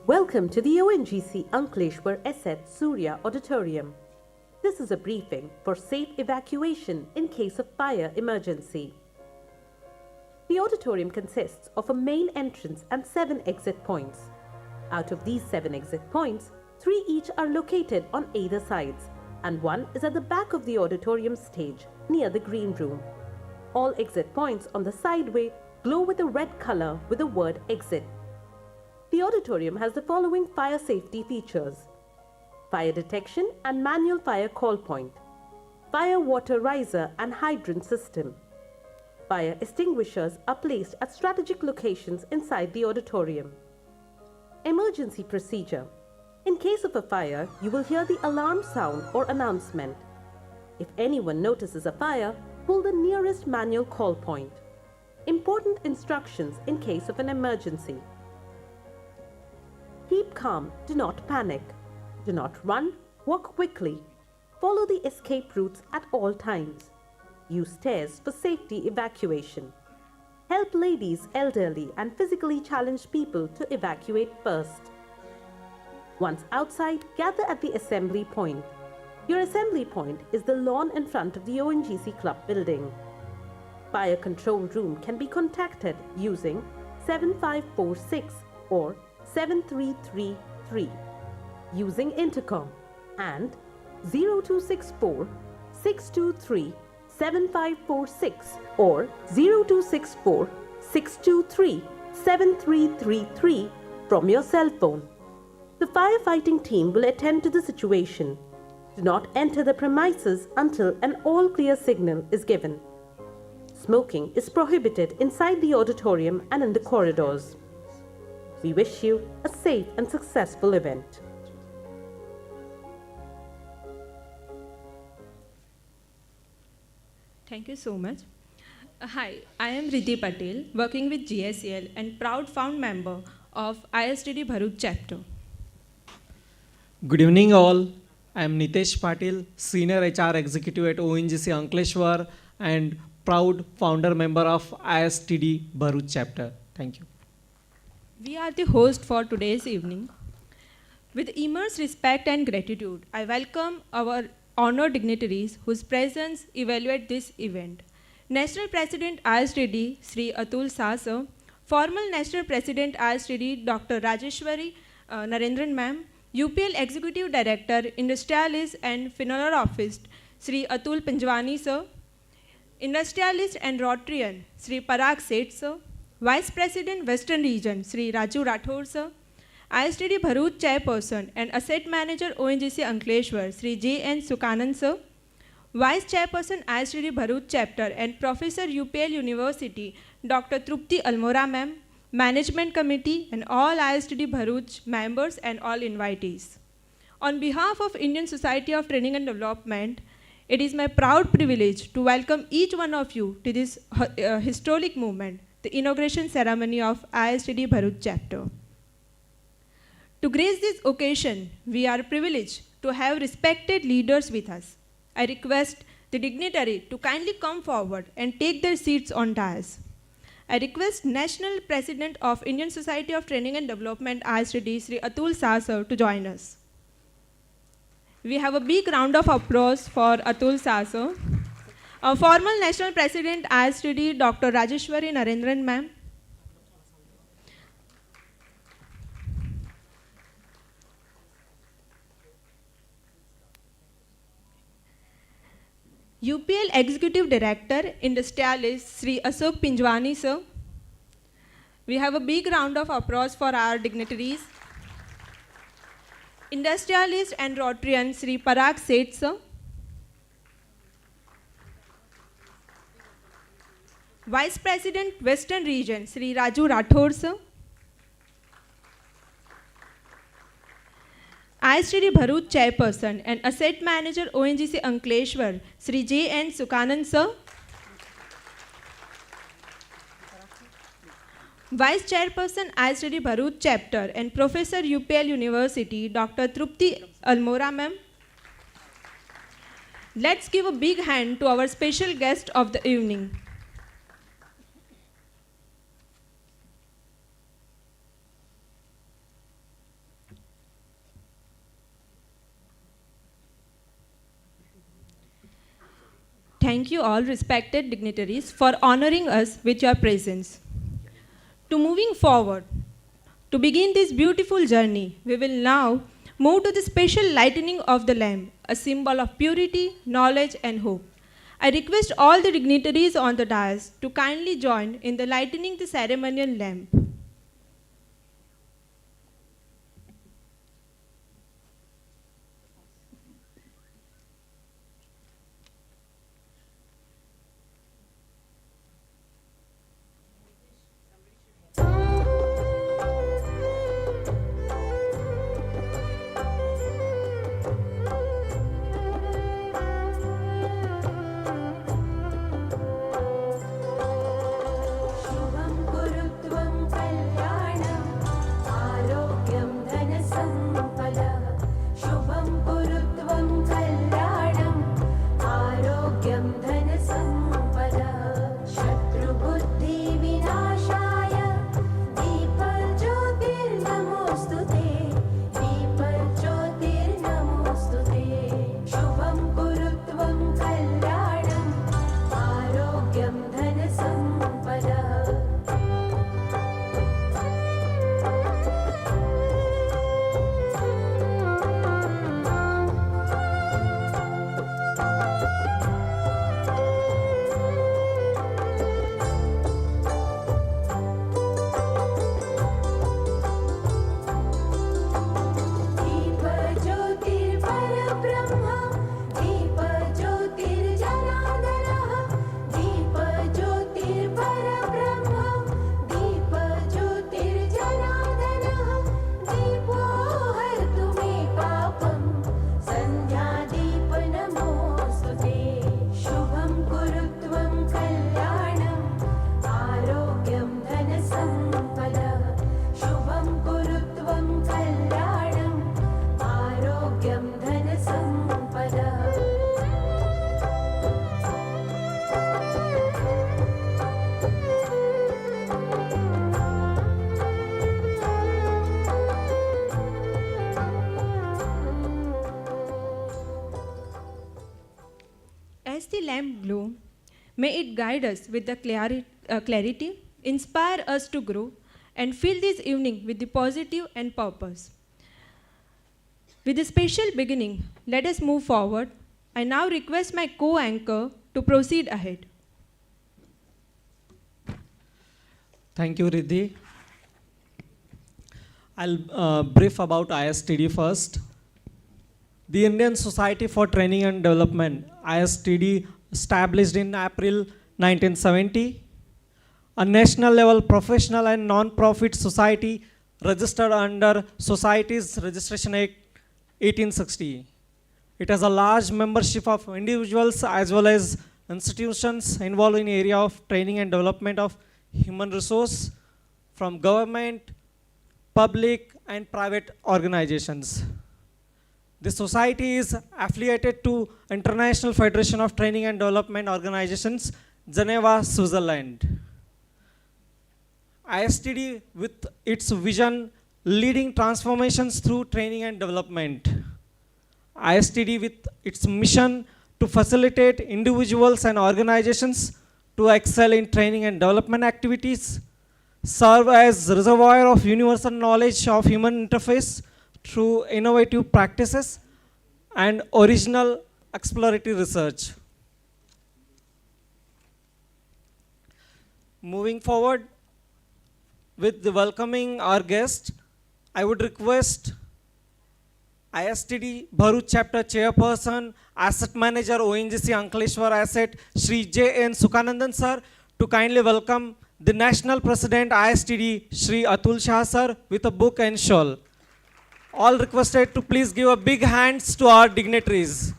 Welcome to the ONGC Ankleshwar Asset Surya Auditorium. This is a briefing for safe evacuation in case of fire emergency. The auditorium consists of a main entrance and 7 exit points. Out of these 7 exit points, 3 each are located on either sides, and 1 is at the back of the auditorium stage near the green room. All exit points on the sideway glow with a red color with the word exit. The auditorium has the following fire safety features: fire detection and manual fire call point, fire water riser and hydrant system. Fire extinguishers are placed at strategic locations inside the auditorium. Emergency procedure. In case of a fire, you will hear the alarm sound or announcement. If anyone notices a fire, pull the nearest manual call point. Important instructions in case of an emergency. Keep calm, do not panic. Do not run, walk quickly. Follow the escape routes at all times. Use stairs for safety evacuation. Help ladies, elderly and physically challenged people to evacuate first. Once outside, gather at the assembly point. Your assembly point is the lawn in front of the ONGC Club building. Fire control room can be contacted using 7546 or 7333 using intercom and 0264 623 7546 or 0264 623 7333 from your cell phone. The firefighting team will attend to the situation. Do not enter the premises until an all clear signal is given. Smoking is prohibited inside the auditorium and in the corridors. We wish you a safe and successful event. Thank you so much. Hi, I am Riddhi Patel, working with GSEL and proud found member of ISTD Bharuch chapter. Good evening all. I am Nitesh Patil, Senior HR Executive at ONGC Ankleshwar and proud founder member of ISTD Bharuch chapter. Thank you. We are the host for today's evening. With immense respect and gratitude, I welcome our honored dignitaries whose presence evaluate this event. National President ISTD Sri Atul Sasa, former National President ISTD Dr. Rajeshwari Narendran Ma'am, UPL Executive Director Industrialist and Philanthropist Sri Atul Panjwani Sir, Industrialist and Rotarian Sri Parag Seth Sir, Vice President Western Region Sri Raju Rathore Sir, ISTD Bharuch Chairperson and Asset Manager ONGC Ankleshwar Sri J.N. Sukanand Sir, Vice Chairperson ISTD Bharuch Chapter and Professor UPL University Dr. Trupti Almora Ma'am, Management Committee and all ISTD Bharuch members and all invitees. On behalf of Indian Society of Training and Development, it is my proud privilege to welcome each one of you to this historic movement, the inauguration ceremony of ISTD Bharuch chapter. To grace this occasion, we are privileged to have respected leaders with us. I request the dignitary to kindly come forward and take their seats on dais. I request National President of Indian Society of Training and Development ISTD Sri Atul Sasa to join us. We have a big round of applause for Atul Sasa. Our former National President ISTD Dr. Rajeshwari Narendran Ma'am. UPL Executive Director Industrialist Sri Ashok Pinjwani Sir. We have a big round of applause for our dignitaries. Industrialist and Rotarian Sri Parag Seth Sir. Vice President Western Region Sri Raju Rathore Sir. ISTD Bharuch Chairperson and Asset Manager ONGC Ankleshwar Sri J.N. Sukanand Sir. Vice Chairperson ISTD Bharuch Chapter and Professor UPL University Dr. Trupti Almora Ma'am. Let's give a big hand to our special guest of the evening. thank you all respected dignitaries for honoring us with your presence. To moving forward, to begin this beautiful journey, we will now move to the special lighting of the lamp, a symbol of purity, knowledge, and hope. I request all the dignitaries on the dais to kindly join in the lighting the ceremonial lamp. शुभं कुरुत्वं कल्याणम् आरोग्यं धनसम्पदः शुभं कुरुत्वं कल्याणम् आरोग्यं धनसम्पदः शत्रुबुद्धिविनाशाय दीपज्योतिर्नमोऽस्तु ते दीपज्योतिर्नमोऽस्तु ते शुभं कुरुत्वं कल्याणम् आरोग्यं धनसम्पदः दीपज्योतिर्परब्रह्म दीपज्योतिर्जनार्दनः दीपज्योतिर्परब्रह्म दीपज्योतिर्जनार्दनः दीपो हर्तु मे पापं सन्ध्यादीपनमोऽस्तु ते शुभं कुरुत्वं कल्याणम् आरोग्यं धनसम्पदः शुभं कुरुत्वं कल्याणम् आरोग्यं धनसम्पदः As the lamp glow, may it guide us with the clarity, inspire us to grow, and fill this evening with the positive and purpose. With a special beginning, let us move forward. I now request my co-anchor to proceed ahead. Thank you, Riddhi. I'll brief about ISTD first. The Indian Society for Training and Development, ISTD, established in April 1970, a national level professional and non-profit society registered under Societies Registration Act 1860. It has a large membership of individuals as well as institutions involved in area of training and development of human resource from government, public and private organizations. The society is affiliated to International Federation of Training and Development Organizations, Geneva, Switzerland. ISTD, with its vision leading transformations through training and development. ISTD, with its mission to facilitate individuals and organizations to excel in training and development activities, serve as reservoir of universal knowledge of human interface through innovative practices and original exploratory research. Moving forward with the welcoming our guest, I would request ISTD Bharuch Chapter Chairperson, Asset Manager, ONGC Ankleshwar Asset, Shri J. N. Sukhanandan Sir, to kindly welcome the National President ISTD, Shri Atul Shah Sir, with a book and shawl. All requested to please give a big hands to our dignitaries.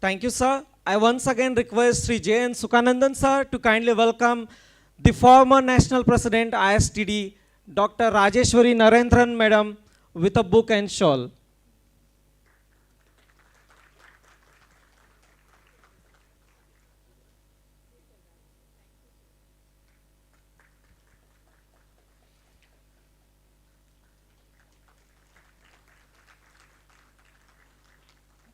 Thank you, sir. I once again request Sri J. N. Sukhanandan sir to kindly welcome the former National President ISTD, Dr. Rajeshwari Narendran Madam, with a book and shawl.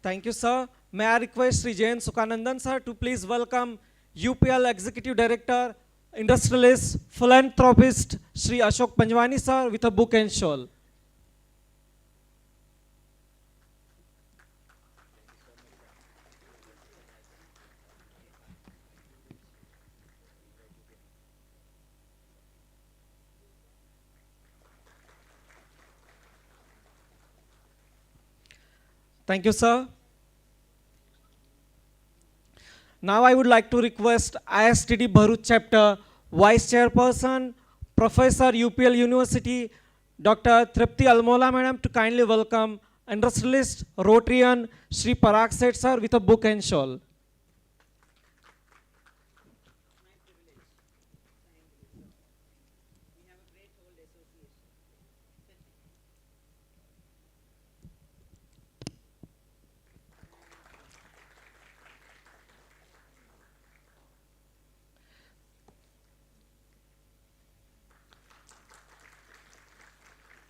Thank you, sir. May I request Sri Jain Sukhanandan, sir, to please welcome UPL Executive Director, Industrialist, Philanthropist, Sri Ashok Panjwani, sir, with a book and shawl. Thank you, sir. Now I would like to request ISTD Bharuch Chapter Vice Chairperson, Professor UPL University, Dr. Tripti Almola Madam, to kindly welcome Industrialist, Rotarian, Sri Parag Seth, sir, with a book and shawl.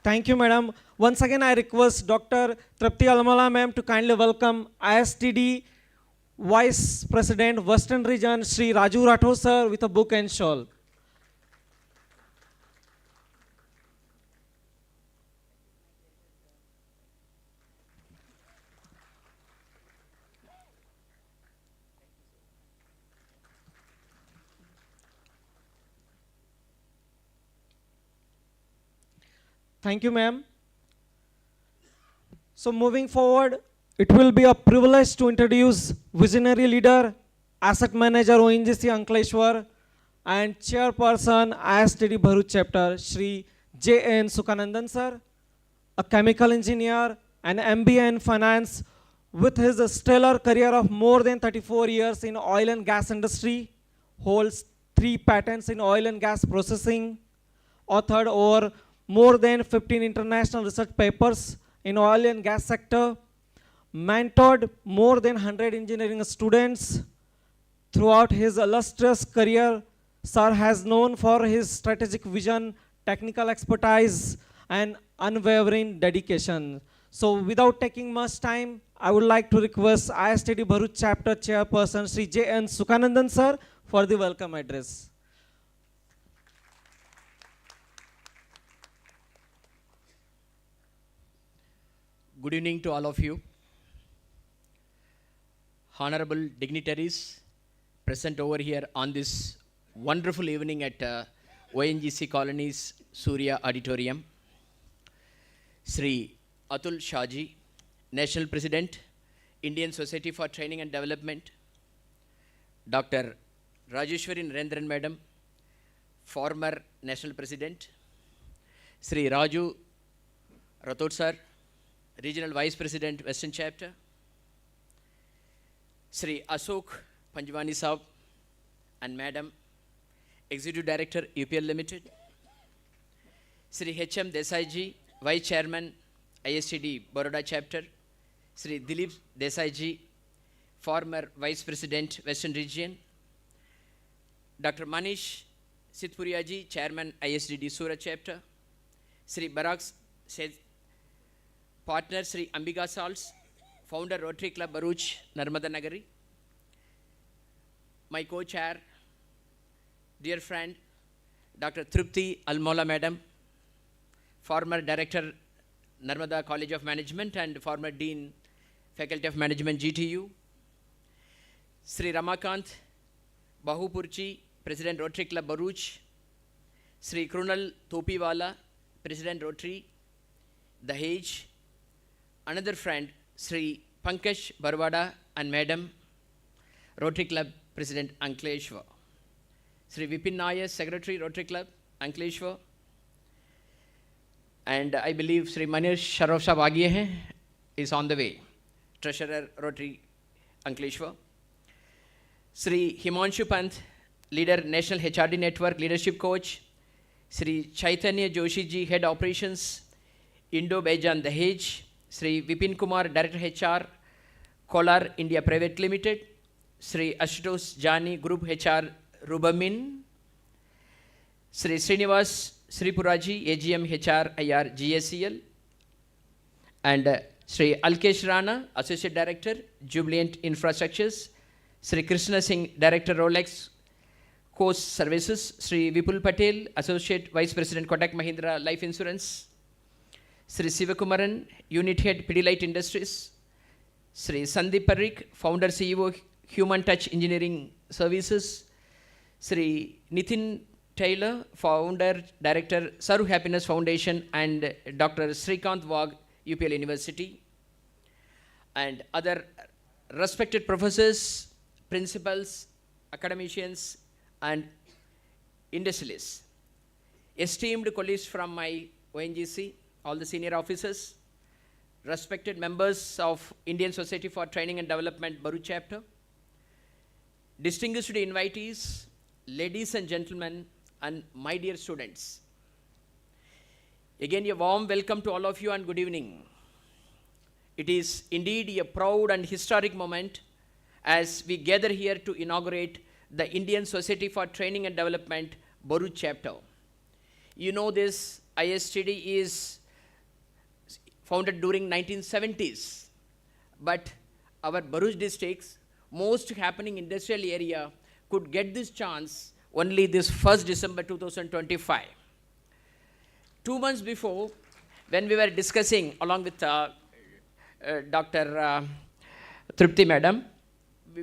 Thank you, madam. Once again, I request Dr. Tripti Almala ma'am to kindly welcome ISTD Vice President, Western Region, Sri Raju Rathore, sir, with a book and shawl. Thank you, ma'am. So moving forward, it will be a privilege to introduce visionary leader, asset manager ONGC Ankleshwar, and chairperson ISTD Bharuch chapter, Shri J.N. Sukhanandan sir, a chemical engineer, an MBA in finance, with his stellar career of more than 34 years in oil and gas industry, holds 3 patents in oil and gas processing, authored over more than 15 international research papers in oil and gas sector, mentored more than 100 engineering students. Throughout his illustrious career, sir has known for his strategic vision, technical expertise, and unwavering dedication. So without taking much time, I would like to request ISTD Bharuch chapter chairperson Sri J.N. Sukhanandan sir for the welcome address. Good evening to all of you. Honorable dignitaries present over here on this wonderful evening at ONGC Colonies Surya Auditorium. Sri Atul Shahji, National President, Indian Society for Training and Development. Dr. Rajeshwari Narendran Madam, former National President. Sri Raju Rathore Sir, Regional Vice President, Western Chapter. Sri Ashok Panjwani Saab and Madam, Executive Director, UPL Limited. Sri H.M. Desai Ji, Vice Chairman, ISTD Baroda Chapter. Sri Dilip Desai Ji, former Vice President, Western Region. Dr. Manish Sitpuria Ji, Chairman, ISTD Surat Chapter. Sri Barak Seth, partner Sri Ambika Salts, founder Rotary Club Bharuch, Narmada Nagari. My co-chair, dear friend, Dr. Tripti Almola Madam, former director, Narmada College of Management and former Dean, Faculty of Management, GTU. Sri Ramakant Bahupurchi, President Rotary Club Bharuch. Sri Krunal Topiwala, President Rotary, Dahej. Another friend, Sri Pankaj Barwada and Madam, Rotary Club President Ankleshwar. Sri Vipin Nair, Secretary Rotary Club Ankleshwar. And I believe Sri Manish Sharaf Sahab aagiye hain, is on the way. Treasurer Rotary Ankleshwar. Sri Himanshu Pant, leader National HRD Network Leadership Coach. Sri Chaitanya Joshi Ji, Head Operations, Indo-Baijan Dahej. Sri Vipin Kumar, Director HR, Kolar India Private Limited. Sri Ashutosh Jani, Group HR, Rubamin. Sri Srinivas Sripuraji, AGM HR IR GSCL. And Sri Alkesh Rana, Associate Director, Jubilant Infrastructures, Sri Krishna Singh, Director, Rolex Course Services, Sri Vipul Patel, Associate Vice President, Kotak Mahindra Life Insurance, Sri Sivakumaran, Unit Head, Pidilite Industries, Sri Sandeep Parikh, Founder, CEO, Human Touch Engineering Services, Sri Nitin Taylor, Founder, Director, Saru Happiness Foundation, and Dr. Srikanth Wag, UPL University, and other respected professors, principals, academicians, and industrialists, esteemed colleagues from my ONGC, all the senior officers, respected members of Indian Society for Training and Development Bharuch chapter, distinguished invitees, ladies and gentlemen, and my dear students. Again, a warm welcome to all of you and good evening. It is indeed a proud and historic moment as we gather here to inaugurate the Indian Society for Training and Development Bharuch chapter. You know, this ISTD is founded during 1970s, but our Bharuch district's most happening industrial area could get this chance only this 1st December 2025. 2 months before, when we were discussing along with Dr. Trupti Madam,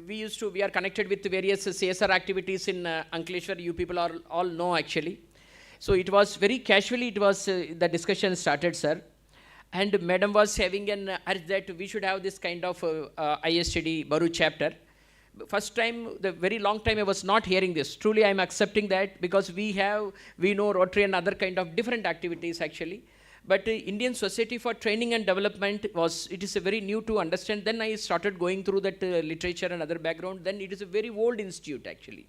we are connected with various CSR activities in Ankleshwar. You people all know actually. So it was very casually, the discussion started, sir. And Madam was having an urge that we should have this kind of ISTD Bharuch chapter. First time, the very long time I was not hearing this. Truly I am accepting that because we know Rotary and other kind of different activities actually. But Indian Society for Training and Development it is a very new to understand. Then I started going through that literature and other background. Then it is a very old institute actually.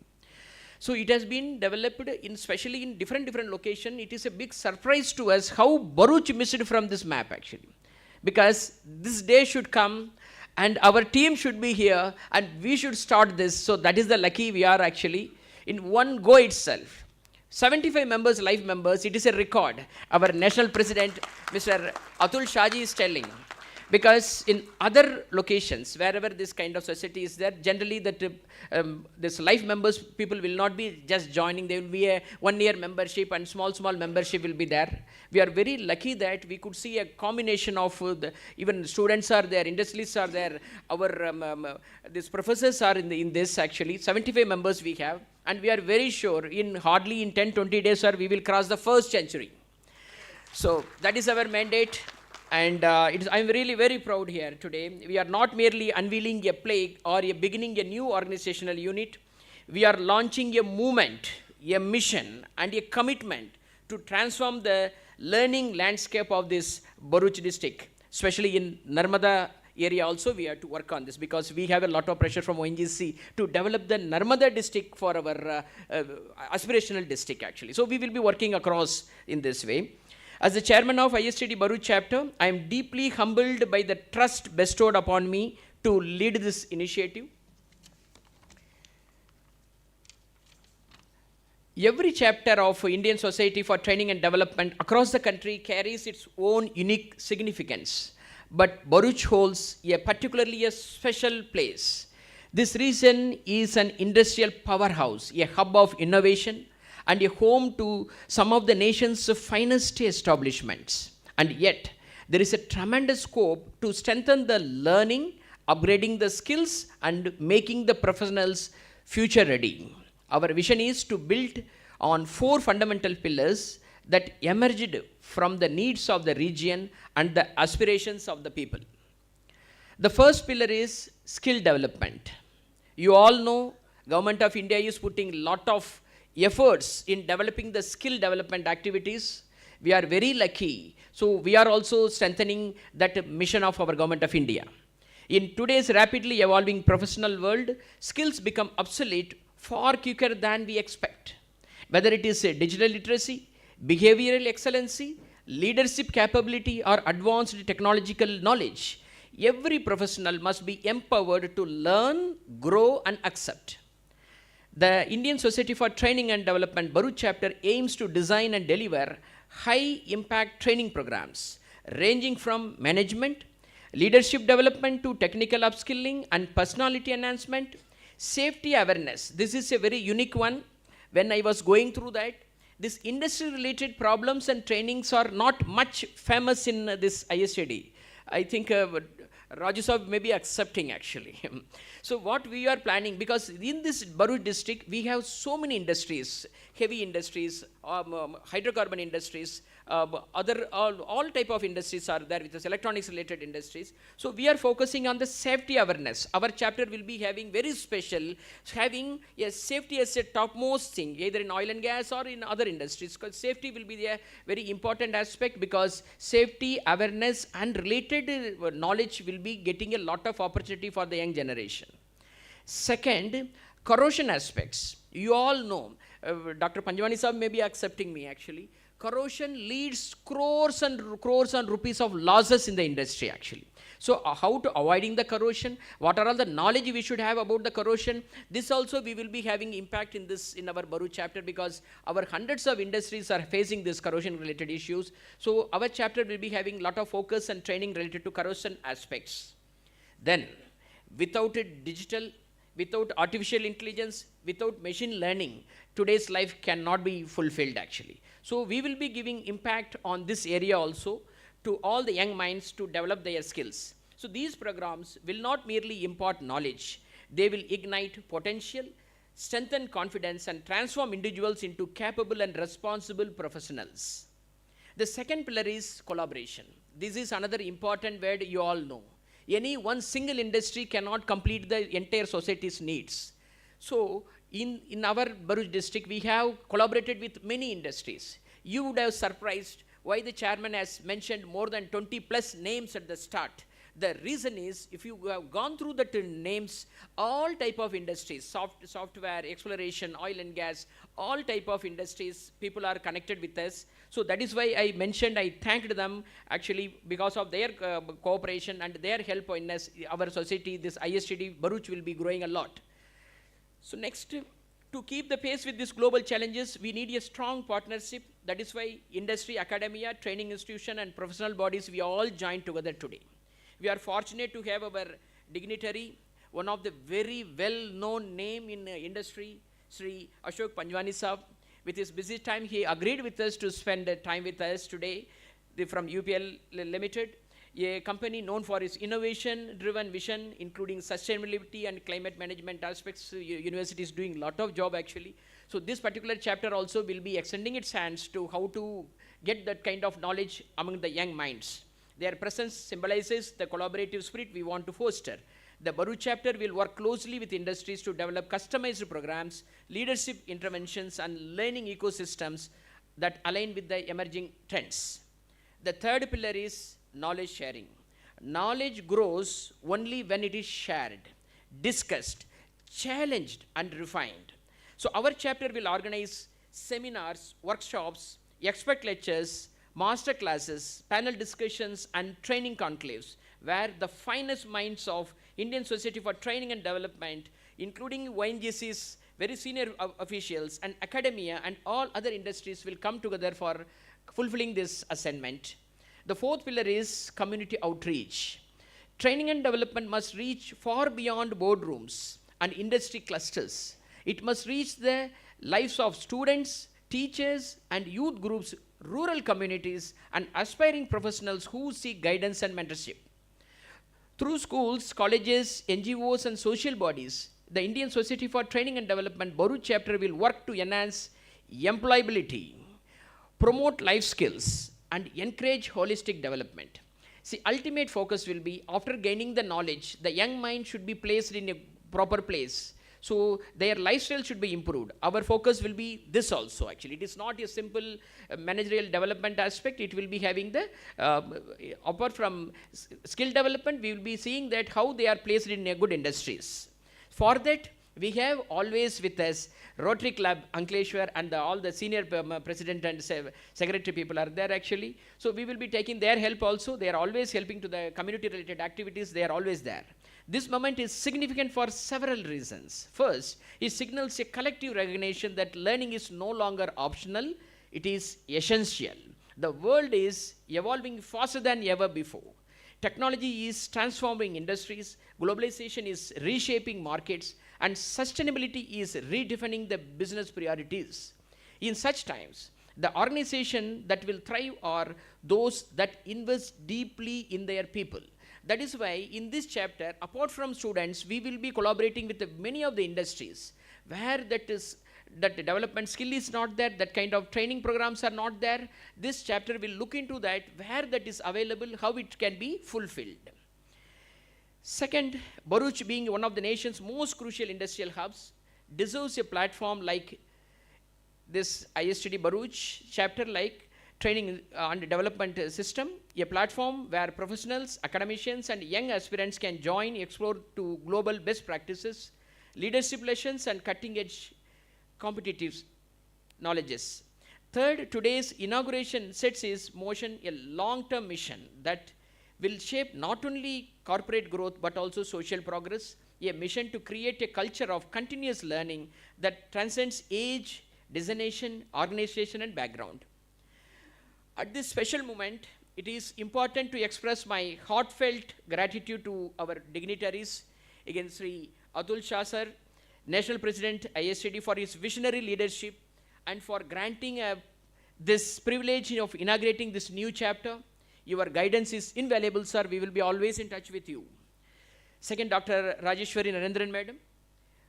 So it has been developed especially in different locations. It is a big surprise to us how Bharuch missed from this map actually. Because this day should come and our team should be here and we should start this. So that is the lucky we are actually in one go itself. 75 members, live members, it is a record. Our national president, Mr. Atul Shaji is telling. Because in other locations, wherever this kind of society is there, generally that this life members, people will not be just joining. There will be a 1 year membership and small membership will be there. We are very lucky that we could see a combination of even students are there, industrialists are there, our these professors are in this actually. 75 members we have. And we are very sure in 10-20 days, sir, we will cross the 1st century. So that is our mandate. And I'm really very proud here today. We are not merely unveiling a plague or beginning a new organizational unit. We are launching a movement, a mission, and a commitment to transform the learning landscape of this Bharuch district, especially in Narmada area also we have to work on this because we have a lot of pressure from ONGC to develop the Narmada district for our aspirational district actually. So we will be working across in this way. As the chairman of ISTD Bharuch chapter, I am deeply humbled by the trust bestowed upon me to lead this initiative. Every chapter of Indian Society for Training and Development across the country carries its own unique significance. But Bharuch holds particularly a special place. This region is an industrial powerhouse, a hub of innovation, and a home to some of the nation's finest establishments. And yet, there is a tremendous scope to strengthen the learning, upgrading the skills, and making the professionals future ready. Our vision is to build on 4 fundamental pillars that emerged from the needs of the region and the aspirations of the people. The first pillar is skill development. You all know Government of India is putting a lot of efforts in developing the skill development activities. We are very lucky. So we are also strengthening that mission of our Government of India. In today's rapidly evolving professional world, skills become obsolete far quicker than we expect. Whether it is digital literacy, behavioral excellency, leadership capability, or advanced technological knowledge, every professional must be empowered to learn, grow, and accept. The Indian Society for Training and Development Bharuch chapter aims to design and deliver high-impact training programs ranging from management, leadership development to technical upskilling and personality enhancement, safety awareness. This is a very unique one. When I was going through that, this industry related problems and trainings are not much famous in this ISTD. I think Raju Saab may be accepting actually. So what we are planning, because in this Bharuch district, we have so many industries, heavy industries, hydrocarbon industries, all type of industries are there with us, electronics related industries. So we are focusing on the safety awareness. Our chapter will be having very special, having a safety as a topmost thing, either in oil and gas or in other industries, because safety will be a very important aspect, because safety awareness and related knowledge will be getting a lot of opportunity for the young generation. Second, corrosion aspects. You all know, Dr. Panjwani Saab may be accepting me actually. Corrosion leads crores and rupees of losses in the industry actually. So how to avoiding the corrosion, what are all the knowledge we should have about the corrosion, this also we will be having impact in this, in our Bharuch chapter, because our hundreds of industries are facing this corrosion related issues. So our chapter will be having lot of focus and training related to corrosion aspects. Then without a digital, without artificial intelligence, without machine learning, today's life cannot be fulfilled actually. So we will be giving impact on this area also to all the young minds to develop their skills. So these programs will not merely impart knowledge, they will ignite potential, strengthen confidence and transform individuals into capable and responsible professionals. The second pillar is collaboration. This is another important word you all know. Any one single industry cannot complete the entire society's needs. So in our Bharuch district, we have collaborated with many industries. You would have surprised why the chairman has mentioned more than 20 plus names at the start. The reason is, if you have gone through the names, all type of industries, software, exploration, oil and gas, all type of industries, people are connected with us. So that is why I mentioned, I thanked them actually because of their cooperation and their help in us, our society, this ISTD Bharuch will be growing a lot. So next, to keep the pace with these global challenges, we need a strong partnership. That is why industry, academia, training institution and professional bodies, we all joined together today. We are fortunate to have our dignitary, one of the very well-known name in industry, Sri Ashok Panjwani Saab. With his busy time, he agreed with us to spend time with us today. From UPL Limited, a company known for its innovation-driven vision, including sustainability and climate management aspects. University is doing a lot of job actually. So this particular chapter also will be extending its hands to how to get that kind of knowledge among the young minds. Their presence symbolizes the collaborative spirit we want to foster. The Bharuch chapter will work closely with industries to develop customized programs, leadership interventions, and learning ecosystems that align with the emerging trends. The third pillar is knowledge sharing. Knowledge grows only when it is shared, discussed, challenged, and refined. So our chapter will organize seminars, workshops, expert lectures, master classes, panel discussions, and training conclaves, where the finest minds of Indian Society for Training and Development, including ONGC's very senior officials and academia and all other industries, will come together for fulfilling this assignment. The fourth pillar is community outreach. Training and development must reach far beyond boardrooms and industry clusters. It must reach the lives of students, teachers, and youth groups, rural communities, and aspiring professionals who seek guidance and mentorship. Through schools, colleges, NGOs, and social bodies, the Indian Society for Training and Development Bharuch chapter will work to enhance employability, promote life skills, and encourage holistic development. See, ultimate focus will be, after gaining the knowledge, the young mind should be placed in a proper place. So their lifestyle should be improved. Our focus will be this also actually. It is not a simple managerial development aspect. It will be having the, apart from skill development, we will be seeing that how they are placed in a good industries. For that, we have always with us Rotary Club Ankleshwar and all the senior president and secretary people are there actually. So we will be taking their help also. They are always helping to the community related activities. They are always there. This moment is significant for several reasons. First, it signals a collective recognition that learning is no longer optional, it is essential. The world is evolving faster than ever before. Technology is transforming industries, globalization is reshaping markets, and sustainability is redefining the business priorities. In such times, the organization that will thrive are those that invest deeply in their people. That is why in this chapter, apart from students, we will be collaborating with many of the industries where that development skill is not there, that kind of training programs are not there. This chapter will look into that, where that is available, how it can be fulfilled. Second, Bharuch, being one of the nation's most crucial industrial hubs, deserves a platform like this ISTD Bharuch chapter, like training and development system, a platform where professionals, academicians, and young aspirants can join, explore to global best practices, leadership lessons, and cutting-edge competitive knowledges. Third, today's inauguration sets in motion a long-term mission that will shape not only corporate growth but also social progress, a mission to create a culture of continuous learning that transcends age, designation, organization, and background. At this special moment, it is important to express my heartfelt gratitude to our dignitaries, again Sri Atul Shah sir, National President ISTD, for his visionary leadership and for granting this privilege of inaugurating this new chapter. Your guidance is invaluable, sir. We will be always in touch with you. Second, Dr. Rajeshwari Narendran Madam,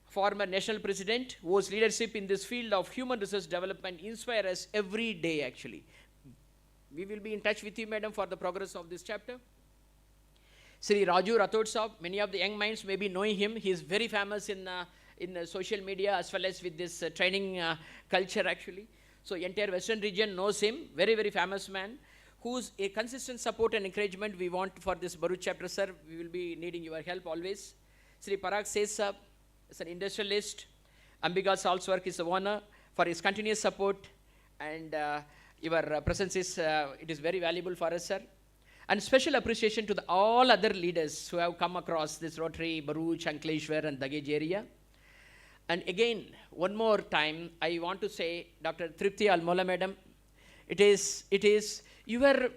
former National President, whose leadership in this field of human resource development inspires us every day actually. We will be in touch with you, madam, for the progress of this chapter. Sri Raju Rathod Saab, many of the young minds may be knowing him. He is very famous in social media as well as with this training culture actually. So entire Western region knows him, very, very famous man, whose a consistent support and encouragement we want for this Bharuch chapter, sir. We will be needing your help always. Sri Parag Seth Saab is an industrialist. Ambika Salswork is the owner for his continuous support, and your presence is, it is very valuable for us, sir. And special appreciation to all other leaders who have come across this Rotary, Bharuch, Ankleshwar, and Dagej area. And again, one more time, I want to say, Dr. Tripti Almola madam, it is your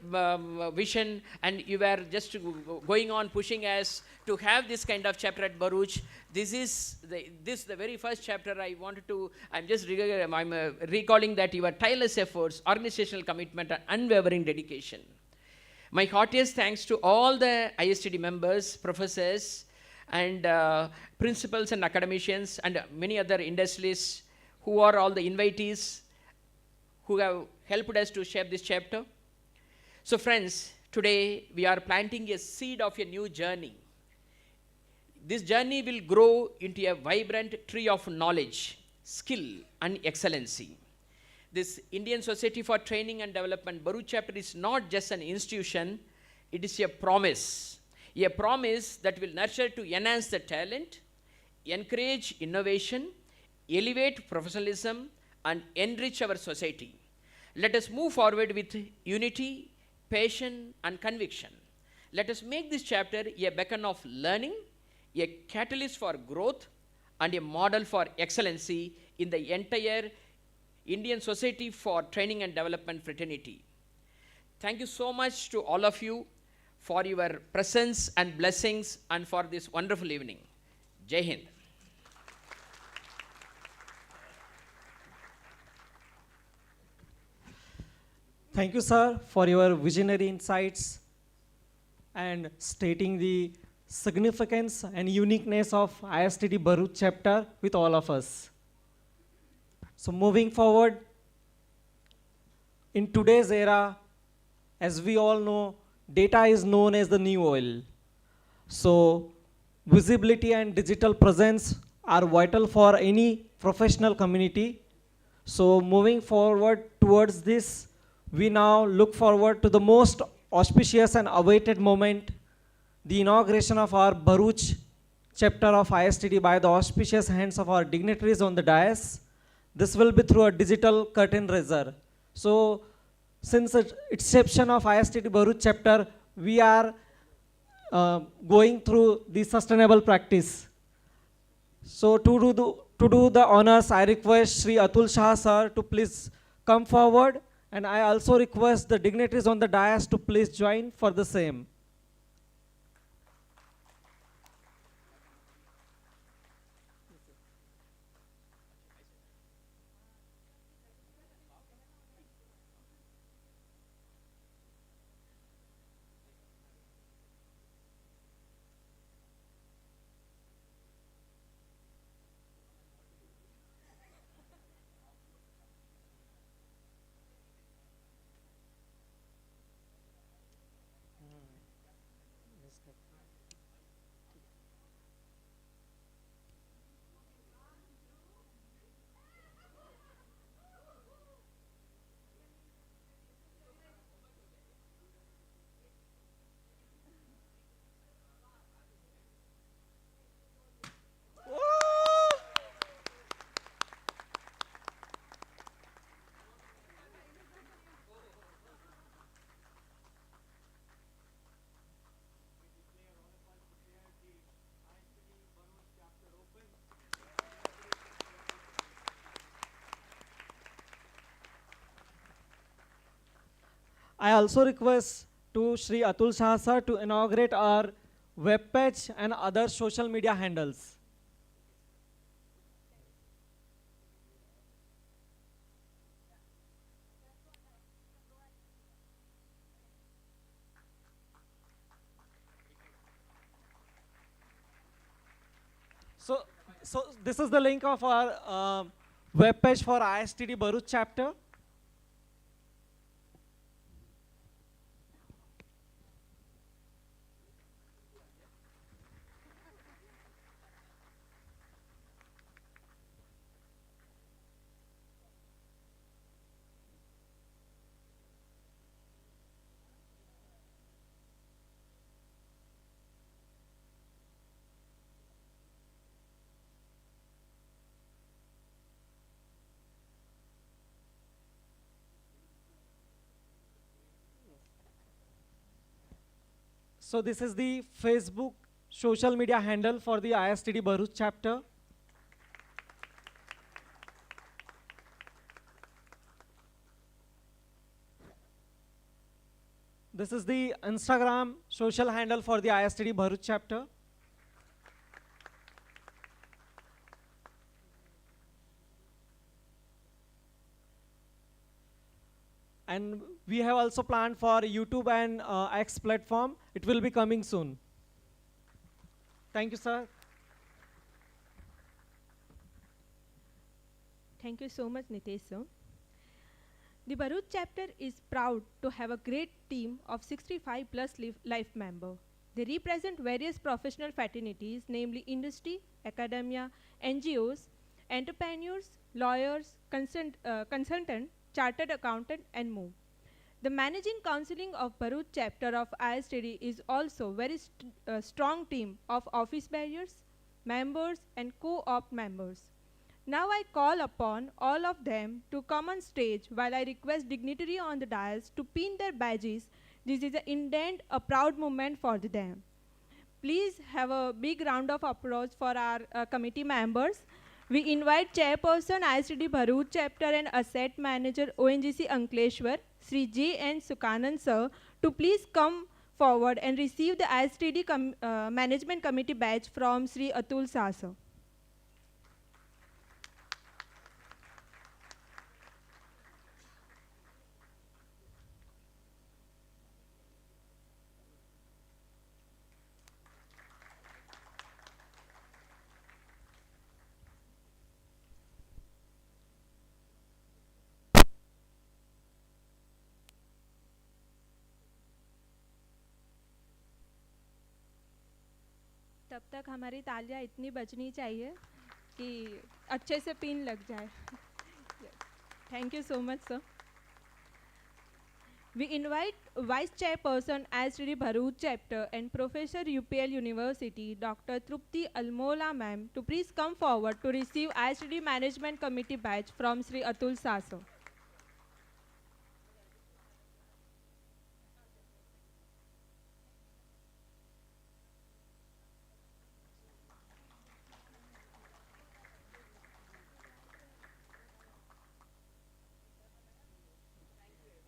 vision, and you were just going on pushing us to have this kind of chapter at Bharuch. This is the very first chapter I wanted to, I'm recalling that your tireless efforts, organizational commitment, and unwavering dedication. My heartiest thanks to all the ISTD members, professors, and principals and academicians, and many other industrialists who are all the invitees who have helped us to shape this chapter. So friends, today we are planting a seed of a new journey. This journey will grow into a vibrant tree of knowledge, skill, and excellency. This Indian Society for Training and Development Bharuch chapter is not just an institution, it is a promise that will nurture to enhance the talent, encourage innovation, elevate professionalism, and enrich our society. Let us move forward with unity, passion, and conviction. Let us make this chapter a beacon of learning, a catalyst for growth, and a model for excellency in the entire Indian Society for Training and Development fraternity. Thank you so much to all of you for your presence and blessings and for this wonderful evening. Jai Hind. Thank you, sir, for your visionary insights and stating the significance and uniqueness of ISTD Bharuch chapter with all of us. So moving forward, in today's era, as we all know, data is known as the new oil. So visibility and digital presence are vital for any professional community. So moving forward towards this, we now look forward to the most auspicious and awaited moment, the inauguration of our Bharuch chapter of ISTD by the auspicious hands of our dignitaries on the dais. This will be through a digital curtain raiser. So since the inception of ISTD Bharuch chapter, we are going through the sustainable practice. So to do the honors, I request Sri Atul Shah sir to please come forward, and I also request the dignitaries on the dais to please join for the same. I also request to Shri Atul Shah sir to inaugurate our web page and other social media handles. So, so this is the link of our web page for ISTD Bharuch chapter. So this is the Facebook social media handle for the ISTD Bharuch chapter. This is the Instagram social handle for the ISTD Bharuch chapter. And we have also planned for YouTube and X platform. It will be coming soon. Thank you, sir. Thank you so much, Nitesh sir. The Bharuch chapter is proud to have a great team of 65 plus life members. They represent various professional fraternities, namely industry, academia, NGOs, entrepreneurs, lawyers, consultant, chartered accountant, and more. The managing counseling of Bharuch chapter of ISTD is also very strong team of office bearers, members, and co-op members. Now I call upon all of them to come on stage while I request dignitary on the dais to pin their badges. This is indeed a proud moment for them. Please have a big round of applause for our committee members. We invite Chairperson ISTD Bharuch Chapter and Asset Manager ONGC Ankleshwar, Sri J. N. Sukanand Sir, to please come forward and receive the ISTD Management Committee badge from Sri Atul Shah Sir. तब तक हमारी तालियां इतनी बजनी चाहिए कि अच्छे से पिन लग जाए. Thank you so much, sir. We invite Vice Chairperson ISTD Bharuch Chapter and Professor UPL University, Dr. Trupti Almola ma'am, to please come forward to receive ISTD Management Committee badge from Sri Atul Shah sir.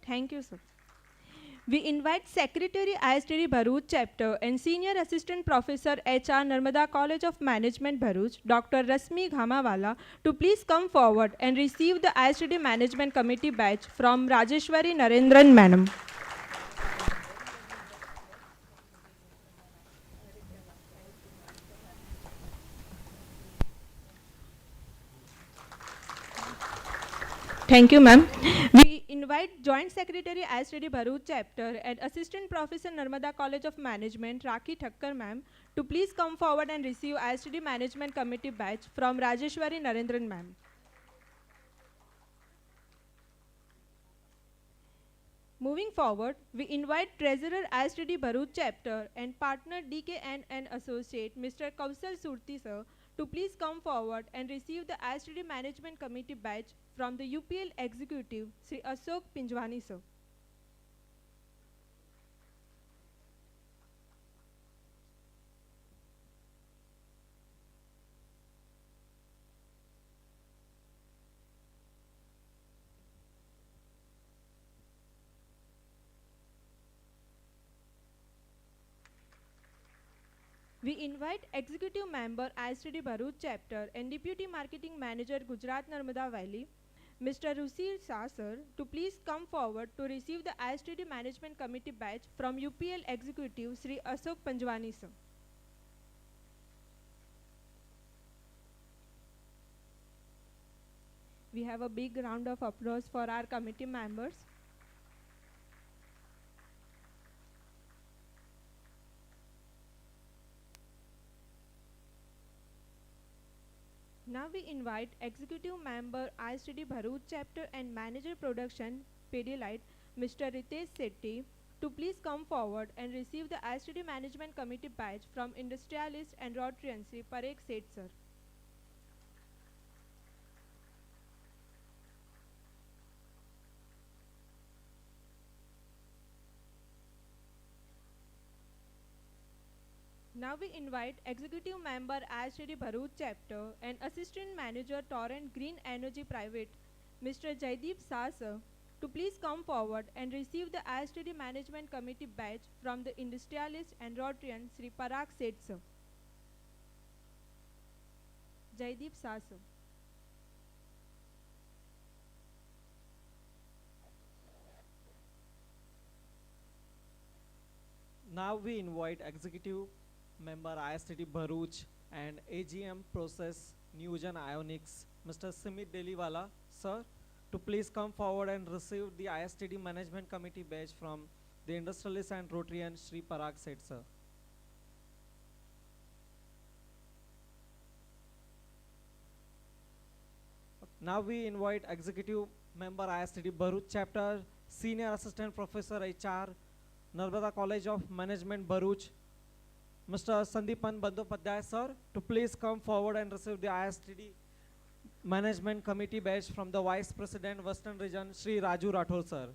Thank you, sir. We invite Secretary ISTD Bharuch Chapter and Senior Assistant Professor HR Narmada College of Management Bharuch, Dr. Rasmi Ghamawala, to please come forward and receive the ISTD Management Committee badge from Rajeshwari Narendran Madam. Thank you, ma'am. We invite Joint Secretary ISTD Bharuch Chapter and Assistant Professor Narmada College of Management, Rakhi Thakkar ma'am, to please come forward and receive ISTD Management Committee badge from Rajeshwari Narendran ma'am. Moving forward, we invite Treasurer ISTD Bharuch Chapter and Partner DKN and Associate Mr. Kausal Surti sir to please come forward and receive the ISTD Management Committee badge from the UPL Executive Sri Ashok Pinjwani sir. We invite Executive Member ISTD Bharuch Chapter and Deputy Marketing Manager Gujarat Narmada Valley, Mr. Rusi Sasar, to please come forward to receive the ISTD Management Committee badge from UPL Executive Sri Ashok Panjwani sir. We have a big round of applause for our committee members. Now we invite Executive Member ISTD Bharuch Chapter and Manager Production Pidilite, Mr. Ritesh Sethi, to please come forward and receive the ISTD Management Committee badge from Industrialist and Rotarian Sri Parekh Seth sir. Now we invite Executive Member ISTD Bharuch Chapter and Assistant Manager Torrent Green Energy Private, Mr. Jaideep Sasa, to please come forward and receive the ISTD Management Committee badge from the Industrialist and Rotarian Sri Parekh Seth sir. Jaideep Sasa. Now we invite Executive Member ISTD Bharuch and AGM Process Newgen Ionics, Mr. Simit Deliwala, sir, to please come forward and receive the ISTD Management Committee badge from the Industrialist and Rotarian Sri Parekh Seth sir. Now we invite Executive Member ISTD Bharuch Chapter, Senior Assistant Professor HR, Narmada College of Management Bharuch, Mr. Sandeepan Bandyopadhyay sir, to please come forward and receive the ISTD Management Committee badge from the Vice President Western Region Sri Raju Rathore sir.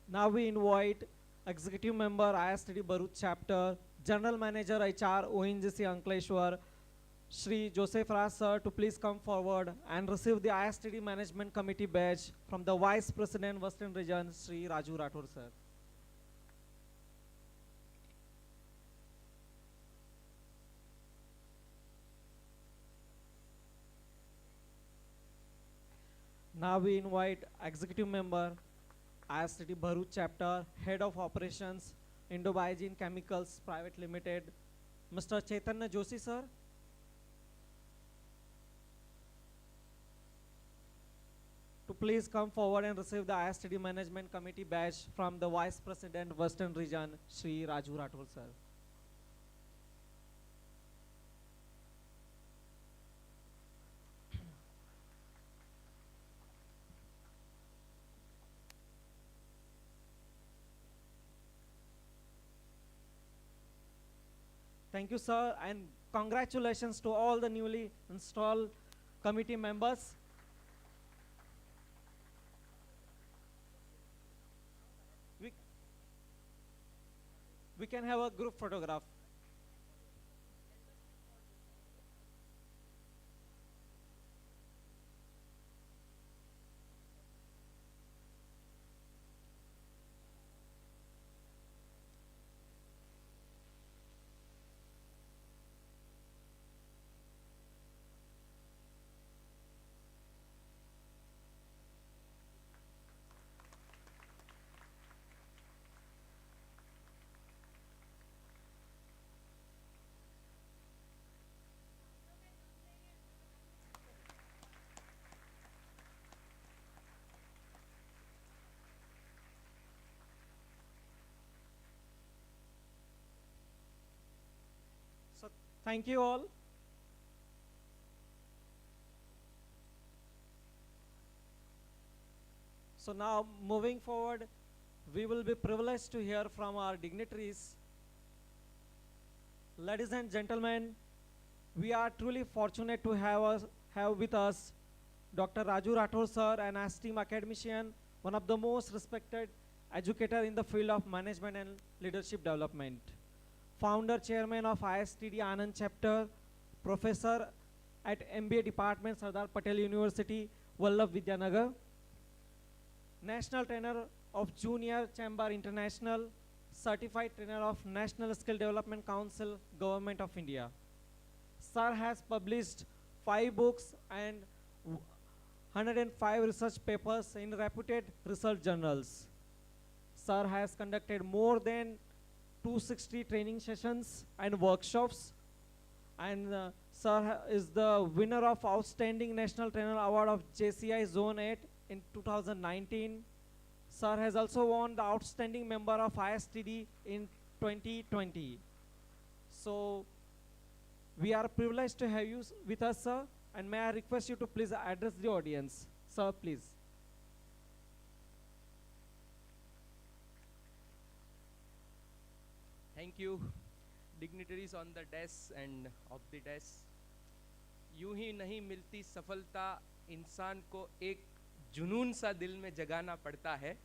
Now we invite Executive Member ISTD Bharuch Chapter, General Manager HR ONGC Ankleshwar, Shri Joseph Raj sir, to please come forward and receive the ISTD Management Committee badge from the Vice President Western Region Shri Raju Rathore sir. Now we invite Executive Member ISTD Bharuch Chapter, Head of Operations, Indo-Biogene Chemicals Private Limited, Mr. Chaitanya Joshi sir, to please come forward and receive the ISTD Management Committee badge from the Vice President Western Region Shri Raju Rathore sir. Thank you sir, and congratulations to all the newly installed committee members. We can have a group photograph. So thank you all. So now moving forward, we will be privileged to hear from our dignitaries. Ladies and gentlemen, we are truly fortunate to have with us Dr. Raju Rathore sir, an esteemed academician, one of the most respected educator in the field of management and leadership development. Founder Chairman of ISTD Anand Chapter, Professor at MBA Department, Sardar Patel University, Vallabh Vidyanagar. National Trainer of Junior Chamber International, Certified Trainer of National Skill Development Council, Government of India. Sir has published 5 books and 105 research papers in reputed research journals. Sir has conducted more than 260 training sessions and workshops, and Sir is the winner of Outstanding National Trainer Award of JCI Zone 8 in 2019. Sir has also won the Outstanding Member of ISTD in 2020. So we are privileged to have you with us, sir, and may I request you to please address the audience. Sir, please. Thank you, dignitaries on the desk and off the desk. यूं ही नहीं मिलती सफलता, इंसान को एक जुनून सा दिल में जगाना पड़ता है.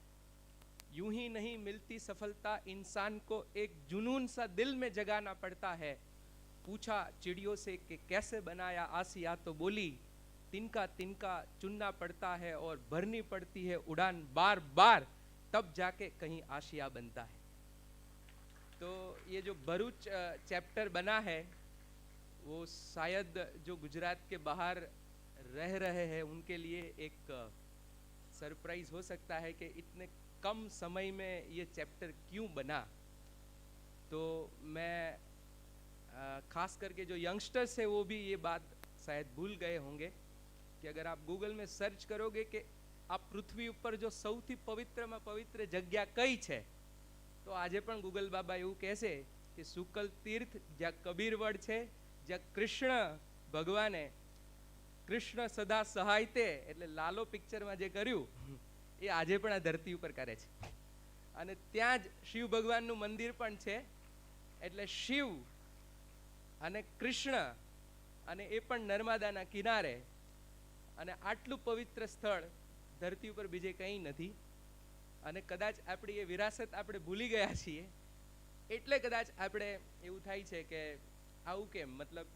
यूं ही नहीं मिलती सफलता, इंसान को एक जुनून सा दिल में जगाना पड़ता है. पूछा चिड़ियों से कि कैसे बनाया आसिया, तो बोली तिनका तिनका चुनना पड़ता है और भरनी पड़ती है उड़ान बार बार, तब जाके कहीं आशिया बनता है. तो ये जो भरूच चैप्टर बना है, वो शायद जो गुजरात के बाहर रह रहे हैं उनके लिए एक सरप्राइज हो सकता है कि इतने कम समय में ये चैप्टर क्यों बना. तो मैं खास करके जो यंगस्टर्स है वो भी ये बात शायद भूल गए होंगे कि अगर आप गूगल में सर्च करोगे कि आप पृथ्वी ઉપર जो સૌથી પવિત્રમાં પવિત્ર જગ્યા કઈ છે, તો આજે પણ ગૂગલ બાબા એવું કહેશે કે સુકલ તીર્થ, જ્યાં કબીર વડ છે, જ્યાં કૃષ્ણ ભગવાને કૃષ્ણ સદા સહાયતે એટલે લાલો પિક્ચરમાં જે કર્યું એ આજે પણ આ ધરતી ઉપર કરે છે. અને ત્યાં જ શિવ ભગવાનનું મંદિર પણ છે. એટલે શિવ અને કૃષ્ણ અને એ પણ નર્મદાના કિનારે, અને આટલું પવિત્ર સ્થળ ધરતી ઉપર બીજે કંઈ નથી. અને કદાચ આપણી એ વિરાસત આપણે ભૂલી ગયા છીએ, એટલે કદાચ આપણે એવું થાય છે કે આવું કેમ. મતલબ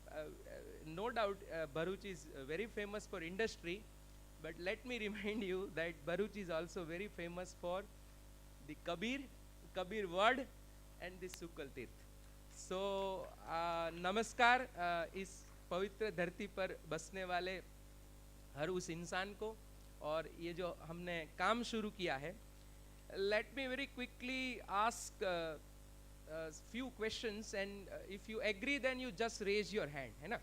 no doubt Bharuch is very famous for industry, but let me remind you that Bharuch is also very famous for the Kabirvad and the Shukla Tirth. So नमस्कार इस पवित्र धरती पर बसने वाले हर उस इंसान को. और ये जो हमने काम शुरू किया है, let me very quickly ask few questions and if you agree then you just raise your hand, है ना.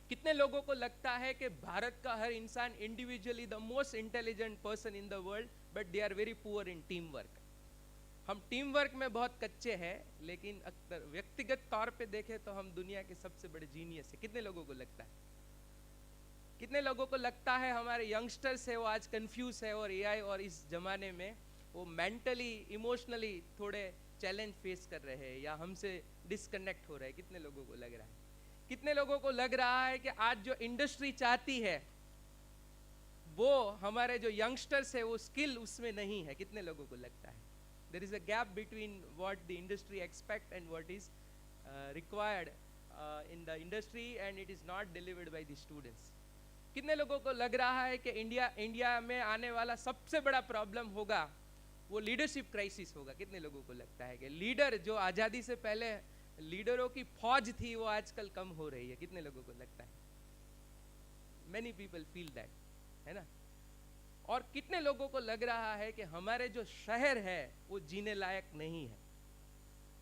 कितने लोगों को लगता है कि भारत का हर इंसान individually the most intelligent person in the world, but they are very poor in team work. हम टीम वर्क में बहुत कच्चे हैं, लेकिन अक्सर व्यक्तिगत तौर पे देखें तो हम दुनिया के सबसे बड़े जीनियस है. कितने लोगों को लगता है? कितने लोगों को लगता है हमारे यंगस्टर्स है वो आज कंफ्यूज है और एआई और इस जमाने में वो मेंटली इमोशनली थोड़े चैलेंज फेस कर रहे हैं या हमसे डिस्कनेक्ट हो रहे हैं? कितने लोगों को लग रहा है? कितने लोगों को लग रहा है कि आज जो इंडस्ट्री चाहती है वो हमारे जो यंगस्टर्स है वो स्किल उसमें नहीं है? कितने लोगों को लगता है? There is a gap between what the industry expect and what is required in the industry, and it is not delivered by the students. कितने लोगों को लग रहा है कि इंडिया में आने वाला सबसे बड़ा प्रॉब्लम होगा वो लीडरशिप क्राइसिस होगा? कितने लोगों को लगता है कि लीडर जो आज़ादी से पहले लीडरों की फौज थी वो आजकल कम हो रही है? कितने लोगों को लगता है? Many people feel that, है ना. और कितने लोगों को लग रहा है कि हमारे जो शहर है वो जीने लायक नहीं है?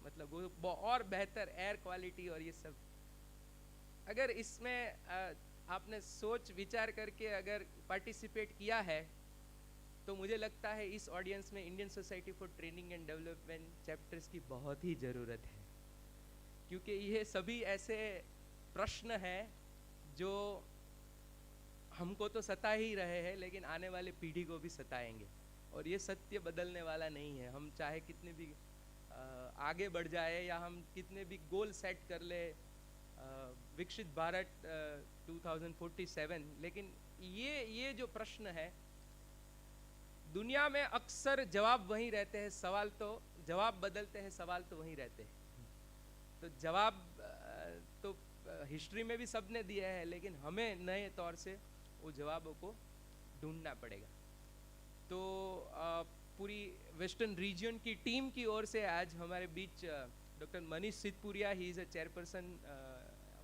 मतलब वो और बेहतर एयर क्वालिटी और ये सब. अगर इसमें आपने सोच विचार करके अगर पार्टिसिपेट किया है तो मुझे लगता है इस ऑडियंस में Indian society for training and development chapters की बहुत ही ज़रूरत है, क्योंकि ये सभी ऐसे प्रश्न हैं जो हमको तो सता ही रहे हैं लेकिन आने वाले पीढ़ी को भी सताएंगे. और ये सत्य बदलने वाला नहीं है. हम चाहे कितने भी आगे बढ़ जाए या हम कितने भी गोल सेट कर ले, विकसित भारत 2047, लेकिन ये जो प्रश्न है दुनिया में अक्सर जवाब वहीं रहते हैं, सवाल तो जवाब बदलते हैं, सवाल तो वहीं रहते हैं. तो जवाब तो हिस्ट्री में भी सबने दिया है, लेकिन हमें नए तौर से वो जवाबों को ढूंढना पड़ेगा. तो पूरी वेस्टर्न रीजन की टीम की ओर से आज हमारे बीच doctor Manish Siddhpuria, he is a chairperson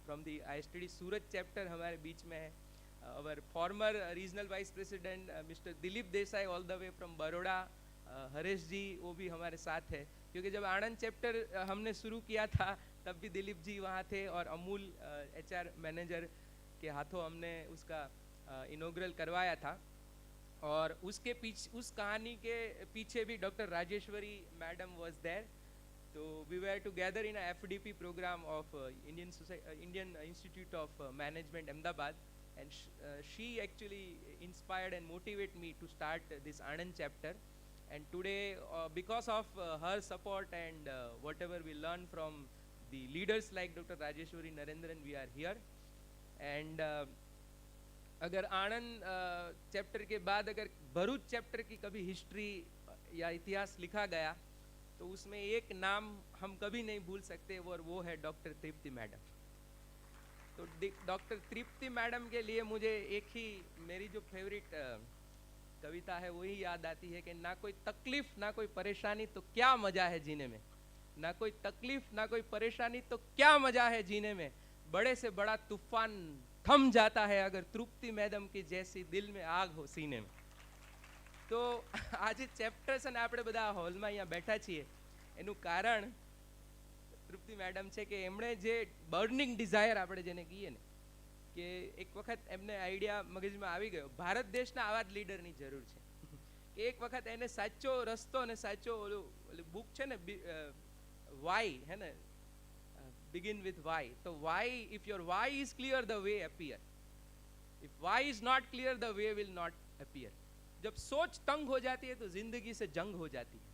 from the ISTD Surat chapter, हमारे बीच में है. Our former regional vice president Mr. Dilip Desai all the way from Baroda, Haresh ji वो भी हमारे साथ है, क्योंकि जब आनंद चैप्टर हमने शुरू किया था तब भी दिलीप जी वहाँ थे, और अमूल HR मैनेजर के हाथों हमने उसका इनॉग्रल करवाया था. और उसके पीछे, उस कहानी के पीछे भी doctor Rajeshwari madam was there. तो we were together in FDP programme of Indian Institute of Management Ahmedabad, and she actually inspired and motivated me to start this Anand chapter. And today because of her support and whatever we learned from the leaders like Dr. Rajeshwari Narendran, we are here. And अगर आनंद chapter के बाद अगर Bharuch chapter की कभी history या इतिहास लिखा गया तो उसमें एक नाम हम कभी नहीं भूल सकते, और वो है डॉक्टर तृप्ति मैडम. तो डॉक्टर तृप्ति मैडम के लिए मुझे एक ही मेरी जो फेवरेट कविता है वही याद आती है कि ना कोई तकलीफ ना कोई परेशानी तो क्या मजा है जीने में, ना कोई तकलीफ ना कोई परेशानी तो क्या मजा है जीने में, बड़े से बड़ा तूफान थम जाता है अगर तृप्ति मैडम की जैसी दिल में आग हो सीने में. તો આજે ચેપ્ટર્સ અને આપણે બધા હોલમાં અહીંયા બેઠા છીએ એનું કારણ તૃપ્તિ મેડમ છે કે એમણે જે બર્નિંગ ડિઝાયર આપણે જેને કહીએ ને, કે એક વખત એમને આઈડિયા મગજમાં આવી ગયો, ભારત દેશના આવા જ લીડરની જરૂર છે, કે એક વખત એને સાચો રસ્તો અને સાચો ઓલું બુક છે ને વાય હે ને, begin with why. So why, if your why is clear, the way appear. If why is not clear, the way will not appear. जब सोच तंग हो जाती है तो जिंदगी से जंग हो जाती है.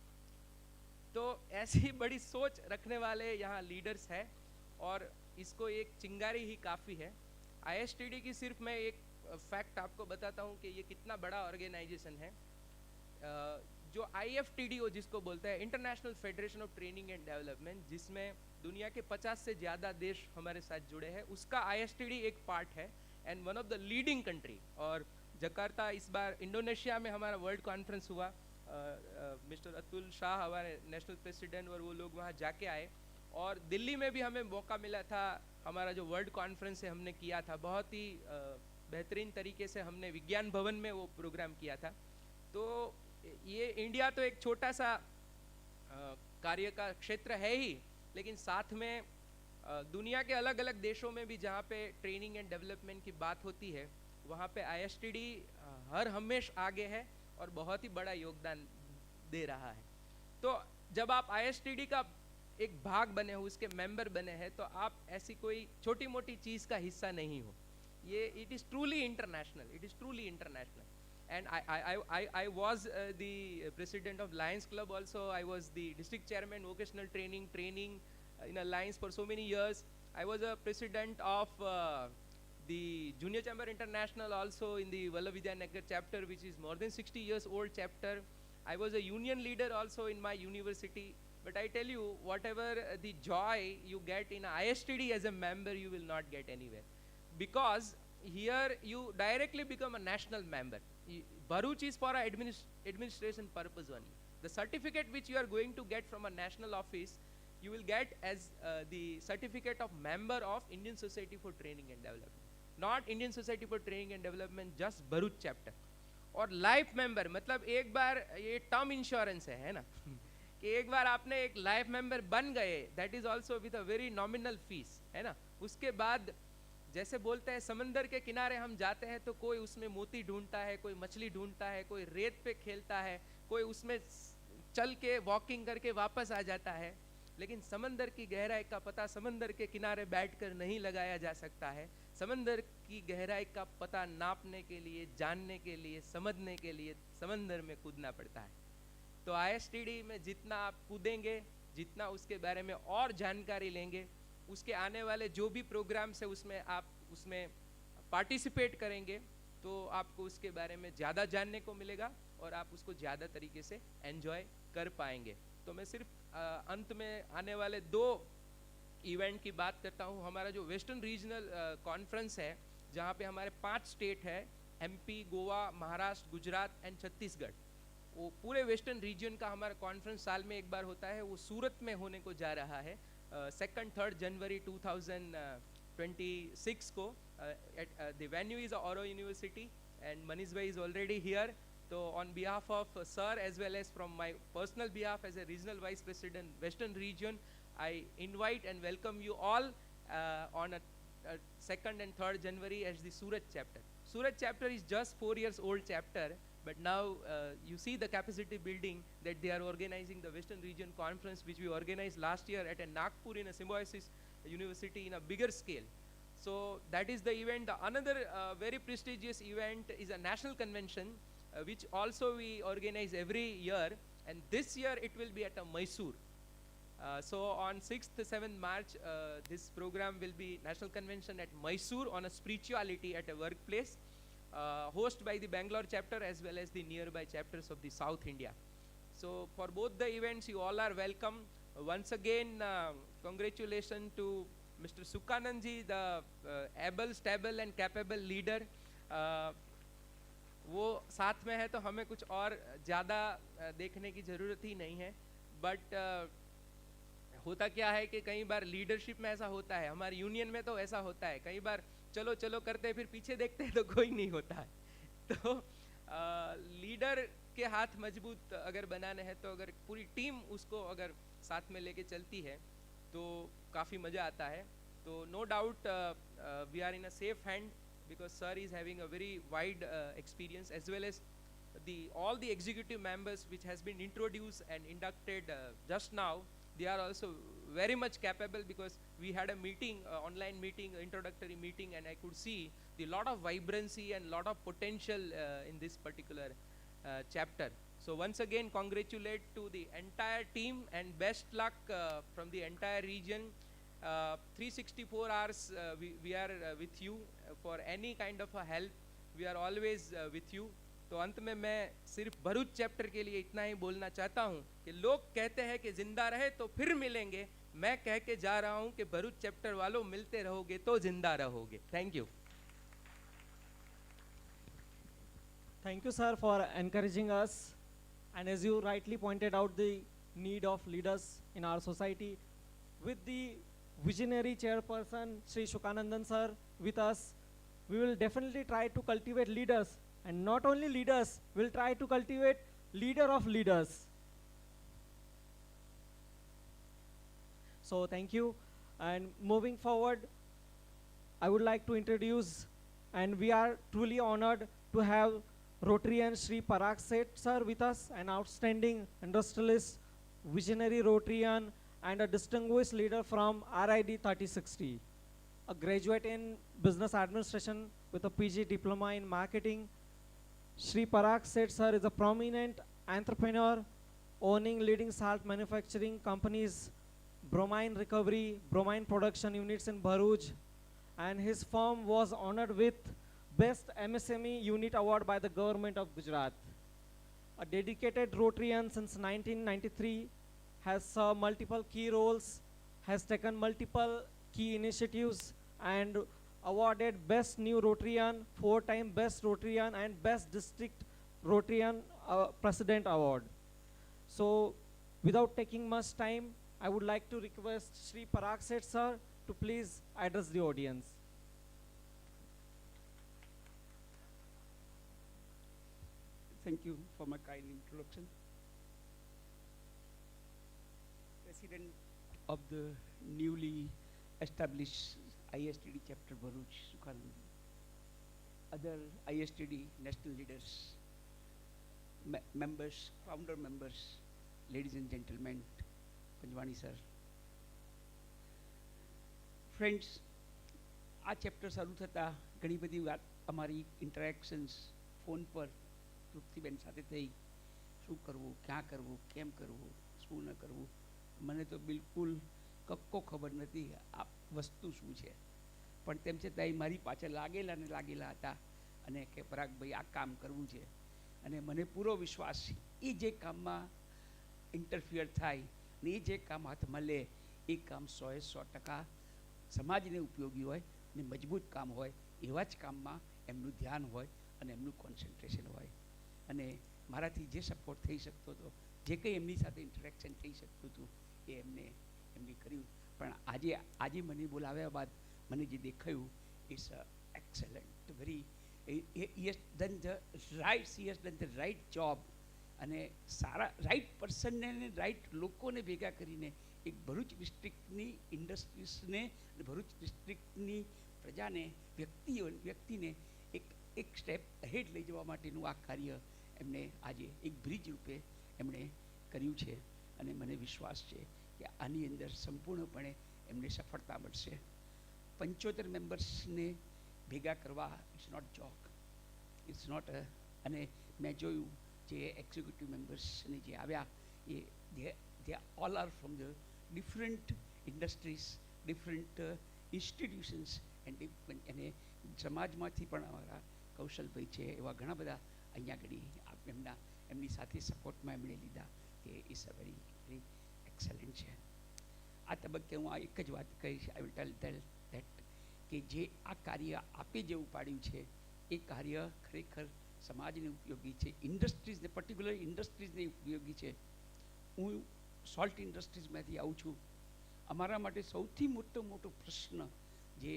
तो ऐसी बड़ी सोच रखने वाले यहाँ लीडर्स हैं, और इसको एक चिंगारी ही काफ़ी है. ISTD की सिर्फ मैं एक फैक्ट आपको बताता हूँ कि ये कितना बड़ा ऑर्गेनाइजेशन है. जो IFTDO जिसको बोलते हैं, international federation of training and development, जिसमें दुनिया के 50 से ज़्यादा देश हमारे साथ जुड़े हैं, उसका ISTD एक पार्ट है and one of the leading country. और जकार्ता इस बार इंडोनेशिया में हमारा वर्ल्ड कॉन्फ्रेंस हुआ, मिस्टर अतुल शाह हमारे नेशनल प्रेसिडेंट और वो लोग वहाँ जाके आए, और दिल्ली में भी हमें मौका मिला था, हमारा जो वर्ल्ड कॉन्फ्रेंस है हमने किया था, बहुत ही बेहतरीन तरीके से हमने विज्ञान भवन में वो प्रोग्राम किया था. तो ये इंडिया तो एक छोटा सा कार्य का क्षेत्र है ही, लेकिन साथ में दुनिया के अलग अलग देशों में भी जहाँ पे ट्रेनिंग एंड डेवलपमेंट की बात होती है वहाँ पे ISTD हर हमेश आगे है और बहुत ही बड़ा योगदान दे रहा है. तो जब आप ISTD का एक भाग बने हो, उसके मेंबर बने हैं, तो आप ऐसी कोई छोटी मोटी चीज़ का हिस्सा नहीं हो. ये it is truly international, it is truly international. And I was the president of Lions Club also. I was the district chairman, vocational training in a Lions for so many years. I was a president of the Junior Chamber International also in the Vallavidhyanagar chapter, which is more than 60 years old chapter. I was a union leader also in my university. But I tell you, whatever the joy you get in ISTD as a member, you will not get anywhere. Because here you directly become a national member. Bharuch is for administration purpose only. The certificate which you are going to get from a national office, you will get as the certificate of member of Indian Society for Training and Development. Not Indian Society for Training and Development, just Bharuch chapter. और life member मतलब एक बार ये term insurance है ना, कि एक बार आपने एक लाइफ मेंबर बन गए, that is also with a very nominal fees, है ना. उसके बाद जैसे बोलते हैं समंदर के किनारे हम जाते हैं तो कोई उसमें मोती ढूंढता है, कोई मछली ढूंढता है, कोई रेत पे खेलता है, कोई उसमें चल के वॉकिंग करके वापस आ जाता है. लेकिन समंदर की गहराई का पता समंदर के किनारे बैठकर नहीं लगाया जा सकता है. समंदर की गहराई का पता नापने के लिए, जानने के लिए, समझने के लिए समंदर में कूदना पड़ता है. तो ISTD में जितना आप कूदेंगे, जितना उसके बारे में और जानकारी लेंगे, उसके आने वाले जो भी प्रोग्राम्स है उसमें आप उसमें पार्टिसिपेट करेंगे तो आपको उसके बारे में ज़्यादा जानने को मिलेगा और आप उसको ज़्यादा तरीके से एंजॉय कर पाएंगे. तो मैं सिर्फ अंत में आने वाले 2 इवेंट की बात करता हूँ. हमारा जो वेस्टर्न रीजनल कॉन्फ्रेंस है, जहाँ पे हमारे 5 स्टेट है, MP, गोवा, महाराष्ट्र, गुजरात एंड छत्तीसगढ़. वो पूरे वेस्टर्न रीजन का हमारा कॉन्फ्रेंस साल में एक बार होता है, वो सूरत में होने को जा रहा है 2-3 जनवरी 2026 को. The venue is Oro University and Manish bhai is already here. So on behalf of sir as well as from my personal behalf as a regional vice president Western region, I invite and welcome you all on a 2nd and 3rd January as the Surat chapter. Surat chapter is just 4 years old chapter, but now you see the capacity building that they are organizing the Western region conference, which we organized last year at a Nagpur in a Symbiosis University in a bigger scale. So that is the event. Another very prestigious event is a national convention, which also we organize every year, and this year it will be at a Mysore. So on 6th 7th March this program will be national convention at Mysore on a spirituality at a workplace, hosted by the Bangalore chapter as well as the nearby chapters of the South India. So for both the events you all are welcome. Once again congratulations to Mr. Sukhanandji, the able, stable and capable leader. वो साथ में है तो हमें कुछ और ज़्यादा देखने की ज़रूरत ही नहीं है, बट होता क्या है कि कई बार लीडरशिप में ऐसा होता है, हमारे यूनियन में तो ऐसा होता है, कई बार चलो चलो करते हैं फिर पीछे देखते हैं तो कोई नहीं होता है. तो लीडर के हाथ मजबूत अगर बनाने हैं तो अगर पूरी टीम उसको अगर साथ में लेके चलती है तो काफ़ी मज़ा आता है. तो no doubt we are in a safe hand because sir is having a very wide experience, as well as all the executive members which has been introduced and inducted just now. They are also very much capable, because we had a meeting, online meeting, introductory meeting, and I could see the lot of vibrancy and lot of potential in this particular chapter. So once again congratulate to the entire team and best luck from the entire region. 364 hours we are with you for any kind of a help. We are always with you. तो अंत में मैं सिर्फ Bharuch chapter के लिए इतना ही बोलना चाहता हूँ कि लोग कहते हैं कि जिंदा रहे तो फिर मिलेंगे, मैं कह के जा रहा हूँ कि भरूच चैप्टर वालों मिलते रहोगे तो जिंदा रहोगे. Thank you. Thank you, sir, for encouraging us. And as you rightly pointed out, the need of leaders in our society, with the visionary chairperson Sri Shukanandan sir with us, we will definitely try to cultivate leaders, and not only leaders, we'll try to cultivate leader of leaders. So thank you. And moving forward, I would like to introduce, and we are truly honored to have Rotarian Sri Parag Seth sir with us, an outstanding industrialist, visionary Rotarian, and a distinguished leader from RID 3060, a graduate in business administration with a PG diploma in marketing. Sri Parag Seth sir is a prominent entrepreneur owning leading salt manufacturing companies, bromine recovery, bromine production units in Bharuch, and his firm was honored with Best MSME Unit Award by the Government of Gujarat. A dedicated Rotarian since 1993, has served multiple key roles, has taken multiple key initiatives, and awarded Best New Rotarian, 4-time Best Rotarian, and Best District Rotarian President Award. So without taking much time, I would like to request Sri Parag Seth sir to please address the audience. Thank you for my kind introduction. President of the newly established ISTD chapter Bharuch, Sukhanand, other ISTD national leaders, members, founder members, ladies and gentlemen, Panjwani sir. Friends, આ chapter શરૂ થતાં ઘણી બધી વાત અમારી ઇન્ટરેક્શન્સ phone પર તૃપ્તિબેન સાથે થઈ. શું કરવું, ક્યાં કરવું, કેમ કરવું, શું ન કરવું, મને તો બિલકુલ કક્કો ખબર નથી આ વસ્તુ શું છે. પણ તેમ છતાંય મારી પાછળ લાગેલા ને લાગેલા હતા અને કે પરાગભાઈ આ કામ કરવું છે. અને મને પૂરો વિશ્વાસ એ જે કામમાં ઇન્ટરફિયર થાય ને એ જે કામ હાથમાં લે એ કામ 100% સમાજને ઉપયોગી હોય ને મજબૂત કામ હોય એવા જ કામમાં એમનું ધ્યાન હોય અને એમનું કોન્સન્ટ્રેશન હોય. અને મારાથી જે સપોર્ટ થઈ શકતો હતો, જે કંઈ એમની સાથે ઇન્ટરેક્શન થઈ શકતું હતું એ એમને કર્યું. પણ આજે મને બોલાવ્યા બાદ મને જે દેખાયું it's excellent, very he has done the right job. અને સારા રાઈટ પર્સનને અને રાઈટ લોકોને ભેગા કરીને એક ભરૂચ ડિસ્ટ્રિક્ટની ઇન્ડસ્ટ્રીઝને, ભરૂચ ડિસ્ટ્રિક્ટની પ્રજાને, વ્યક્તિને એક સ્ટેપ હેડ લઈ જવા માટેનું આ કાર્ય એમણે આજે એક બ્રિજ રૂપે એમણે કર્યું છે. અને મને વિશ્વાસ છે કે આની અંદર સંપૂર્ણપણે એમને સફળતા મળશે. 75 મેમ્બર્સને ભેગા કરવા it's not joke, it's not. અને મેં જોયું જે એક્ઝિક્યુટિવ મેમ્બર્સને જે આવ્યા એ they all are from the different industries, different institutions and અને સમાજમાંથી પણ અમારા કૌશલભાઈ છે, એવા ઘણા બધા અહીંયા આગળ એમની સાથે સપોર્ટમાં એમણે લીધા કે it's a very very excellent છે. આ તબક્કે હું આ એક જ વાત કહીશ, આઈ વિલ ટેલ ધેટ કે જે આ કાર્ય આપે જે ઉપાડ્યું છે એ કાર્ય ખરેખર સમાજને ઉપયોગી છે, ઇન્ડસ્ટ્રીઝને, પર્ટિક્યુલર ઇન્ડસ્ટ્રીઝને ઉપયોગી છે. હું સોલ્ટ ઇન્ડસ્ટ્રીઝમાંથી આવું છું. અમારા માટે સૌથી મોટો પ્રશ્ન જે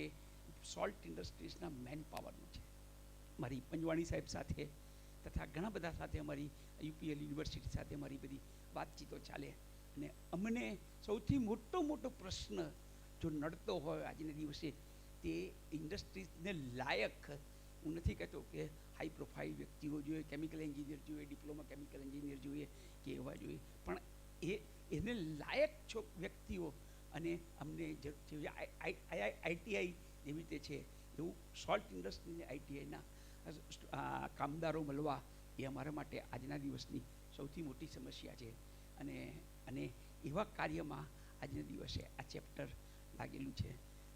સોલ્ટ ઇન્ડસ્ટ્રીઝના મેન પાવરનો છે. મારી પંજવાણી સાહેબ સાથે તથા ઘણા બધા સાથે અમારી યુપીએલ યુનિવર્સિટી સાથે અમારી બધી વાતચીતો ચાલે અને અમને સૌથી મોટો પ્રશ્ન જો નડતો હોય આજના દિવસે તે ઇન્ડસ્ટ્રીઝને લાયક, હું નથી કહેતો કે હાઈ પ્રોફાઇલ વ્યક્તિઓ જોઈએ, કેમિકલ એન્જિનિયર જોઈએ, ડિપ્લોમા કેમિકલ એન્જિનિયર જોઈએ કે એવા જોઈએ, પણ એને લાયક છો વ્યક્તિઓ અને અમને આઈટીઆઈ જેવી રીતે છે એવું સોલ્ટ ઇન્ડસ્ટ્રીને આઈટીઆઈના કામદારો મળવા એ અમારા માટે આજના દિવસની સૌથી મોટી સમસ્યા છે. અને એવા કાર્યમાં આજના દિવસે આ ચેપ્ટર લાગેલું છે.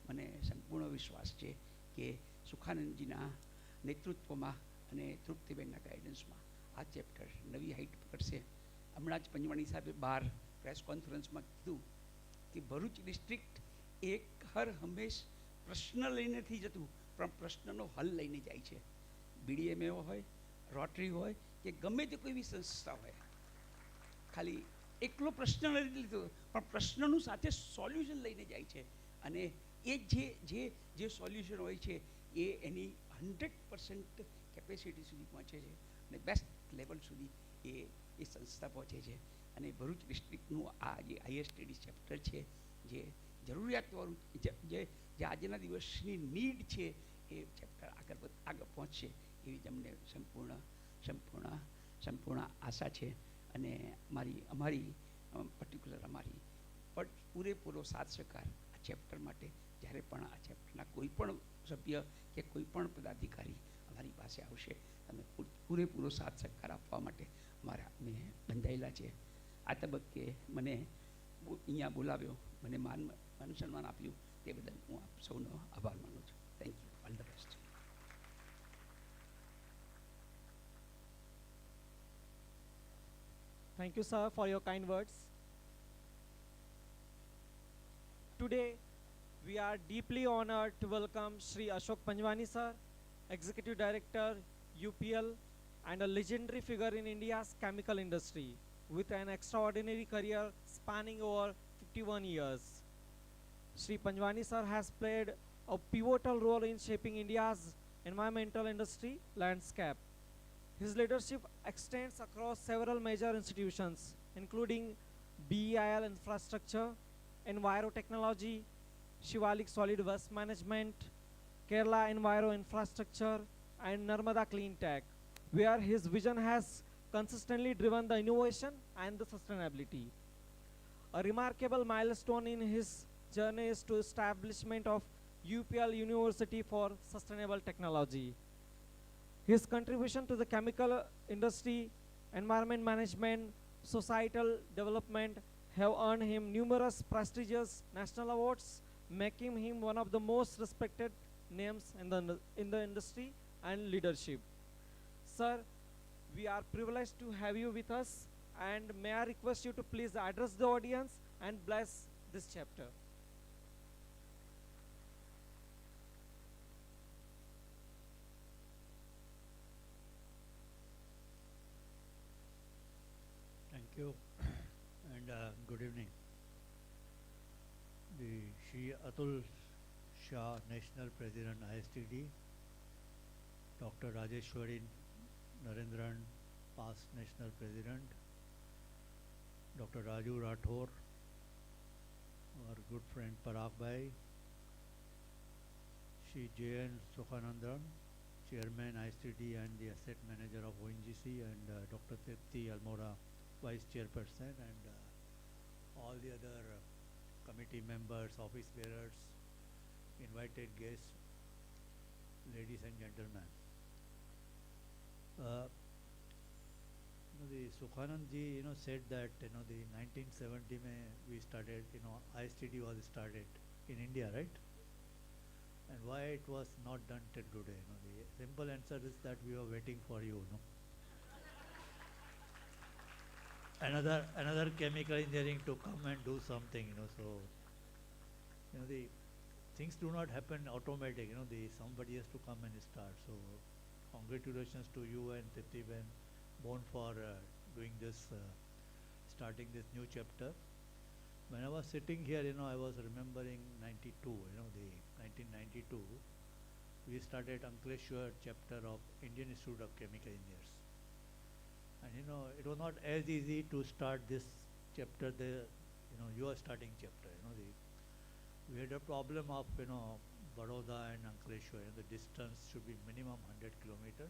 મને સંપૂર્ણ વિશ્વાસ છે કે સુખાનંદજીના નેતૃત્વમાં અને તૃપ્તિબેનના ગાઈડન્સમાં આ ચેપ્ટર નવી હાઈટ પકડશે. હમણાં જ પંજવાણી સાહેબે બહાર પ્રેસ કોન્ફરન્સમાં કીધું કે ભરૂચ ડિસ્ટ્રિક્ટ એક હંમેશ પ્રશ્ન લઈને નથી જતું, પણ પ્રશ્નનો હલ લઈને જાય છે. બીડીએમએ હોય, રોટરી હોય કે ગમે તે કોઈ એવી સંસ્થા હોય, ખાલી એકલો પ્રશ્ન નથી લીધો પણ પ્રશ્નનું સાથે સોલ્યુશન લઈને જાય છે. અને એ જે સોલ્યુશન હોય છે એ એની 100% કેપેસિટી સુધી પહોંચે છે અને બેસ્ટ લેવલ સુધી એ સંસ્થા પહોંચે છે. અને ભરૂચ ડિસ્ટ્રિક્ટનું આ જે આઈએસટીડી ચેપ્ટર છે, જે જરૂરિયાતવાળું જે આજના દિવસની નીડ છે, એ ચેપ્ટર આગળ પહોંચશે એવી જ અમને સંપૂર્ણ આશા છે. અને અમારી પર્ટિક્યુલર અમારી પૂરેપૂરો સાથ સહકાર આ ચેપ્ટર માટે જ્યારે પણ આ ચેપ્ટરના કોઈ પણ સભ્ય કે કોઈ પણ પદાધિકારી અમારી પાસે આવશે, અમે પૂરેપૂરો સાથ સહકાર આપવા માટે અમે બંધાયેલા છે. આ તબક્કે મને અહીંયા બોલાવ્યો, મને માન સન્માન આપ્યું તે બદલ હું આપ સૌનો આભાર માનું છું. Thank you. All the best. Thank you, sir, for your kind words. Today, we are deeply honored to welcome Shri Ashok Panjwani, sir, Executive Director, UPL, and a legendary figure in India's chemical industry, with an extraordinary career spanning over 51 years. Shri Panjwani, sir, has played a pivotal role in shaping India's environmental industry landscape. His leadership extends across several major institutions, including BEIL Infrastructure, Envirotechnology, Shivalik Solid Waste Management, Kerala Enviro Infrastructure, and Narmada Clean Tech, where his vision has consistently driven the innovation and the sustainability. A remarkable milestone in his journey is the establishment of UPL University for Sustainable Technology. His contribution to the chemical industry, environment management, societal development have earned him numerous prestigious national awards, making him one of the most respected names in the industry and leadership. Sir, we are privileged to have you with us, and may I request you to please address the audience and bless this chapter. you and good evening. The Shri Atul Shah, National President ISTD, Dr. Rajeshwari Narendran, past National President, Dr. Raju Rathore, our good friend Parag Bhai, Shri J.N. Sukhanandran, Chairman ISTD and the Asset Manager of ONGC, and Dr. Tripti Almora, Vice Chairperson, and all the other committee members, office bearers, invited guests, ladies and gentlemen. The Sukhanand ji, said that, the 1970 we started, ISTD was started in India, right? And why it was not done till today? The simple answer is that we were waiting for you. Another chemical engineering to come and do something. So the things do not happen automatic. Somebody has to come and start. So congratulations to you and Titiben, born for doing this, starting this new chapter. When I was sitting here, I was remembering 92, the 1992, we started Ankleshwar chapter of Indian Institute of Chemical Engineers. And it was not as easy to start this chapter, your starting chapter. We had a problem of, Baroda and Ankleshwar, the distance should be minimum 100 kilometers,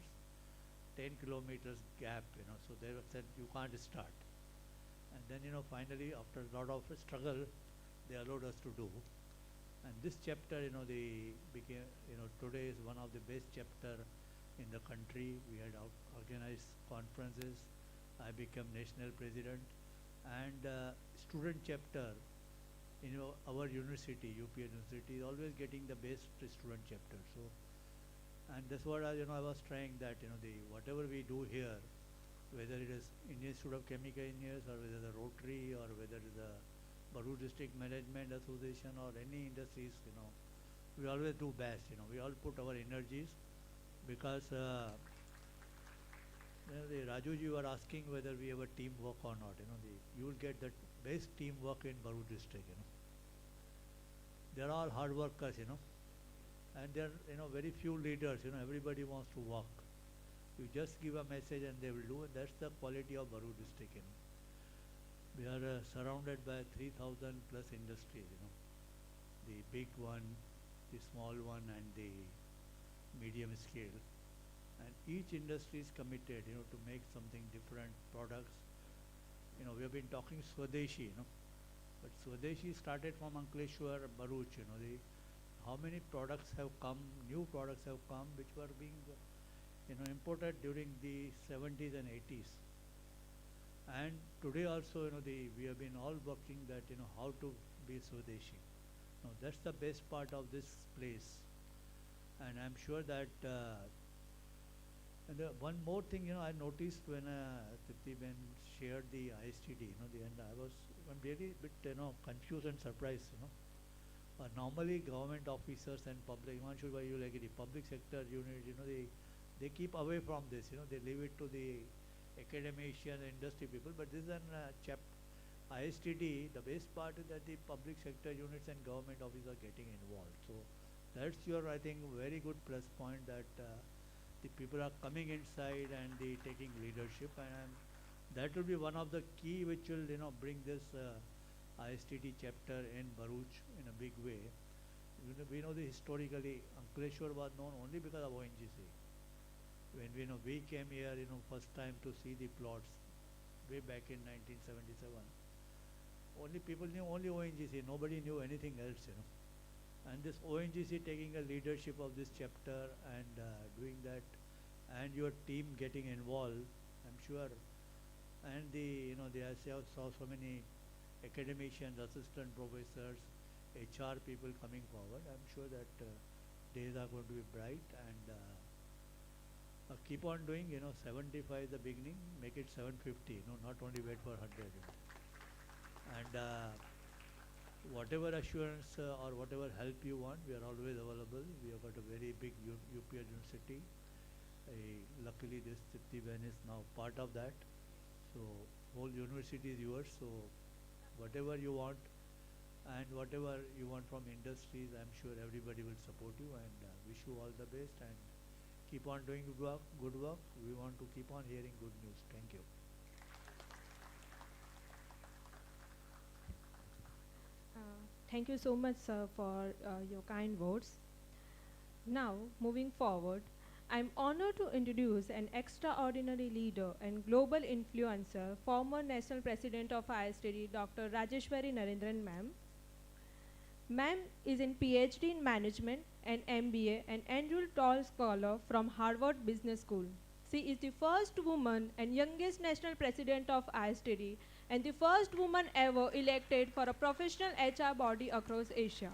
10 kilometers gap, so they said you can't start. And then, finally, after a lot of struggle, they allowed us to do. And this chapter, became, today is one of the best chapter in the country. We had organized conferences. I became national president. And student chapter, our university, UP University, is always getting the best student chapter. So, and that's what I was trying that, whatever we do here, whether it is Indian Institute of Chemical Engineers or whether the Rotary or whether it is the Bharuch District Management Association or any industries, we always do best. We all put our energies because the Rajuji, you are asking whether we have a teamwork or not. You will get the best teamwork in Bharuch District. They are all hard workers, and there are very few leaders. Everybody wants to work. You just give a message and they will do, and that's the quality of Bharuch District. We are surrounded by 3,000 plus industries. The big one, the small one, and the medium scale. And each industry is committed, to make something different products. We have been talking Swadeshi, but Swadeshi started from Ankleshwar, Bharuch. How many products have come, new products have come, which were being imported during the 70s and 80s. And today also, we have been all working that, how to be Swadeshi. Now, that's the best part of this place. And I'm sure that, and one more thing, I noticed when Triptiben shared the ISTD, and I was really a bit, confused and surprised, normally government officers and public, you like the public sector unit, they keep away from this, they leave it to the academician, industry people, but this is an ISTD, the best part is that the public sector units and government offices are getting involved. So that's your, I think, very good plus point that the people are coming inside and the taking leadership, and that will be one of the key which will, bring this ISTD chapter in Bharuch in a big way. We know the historically, Ankleshwar was known only because of ONGC. When we came here, first time to see the plots, way back in 1977, only people knew only ONGC, nobody knew anything else, And this ONGC taking a leadership of this chapter and doing that, and your team getting involved, I'm sure, and I saw so many academicians, assistant professors, HR people coming forward. I'm sure that days are going to be bright, and keep on doing, 75 is the beginning, make it 750, not only wait for 100. And whatever assurance or whatever help you want, we are always available. We have got a very big UP University. Luckily, this Triptiben is now part of that. So whole university is yours. So whatever you want and whatever you want from industries, I'm sure everybody will support you, and wish you all the best and keep on doing good work. Good work. We want to keep on hearing good news. Thank you. Thank you so much, sir, for your kind words. Now, moving forward, I'm honored to introduce an extraordinary leader and global influencer, former National President of ISTD, Dr. Rajeshwari Narendran ma'am. Ma'am is in PhD in Management and MBA and Andrew Toll Scholar from Harvard Business School. She is the first woman and youngest national president of ISTD and the first woman ever elected for a professional HR body across Asia.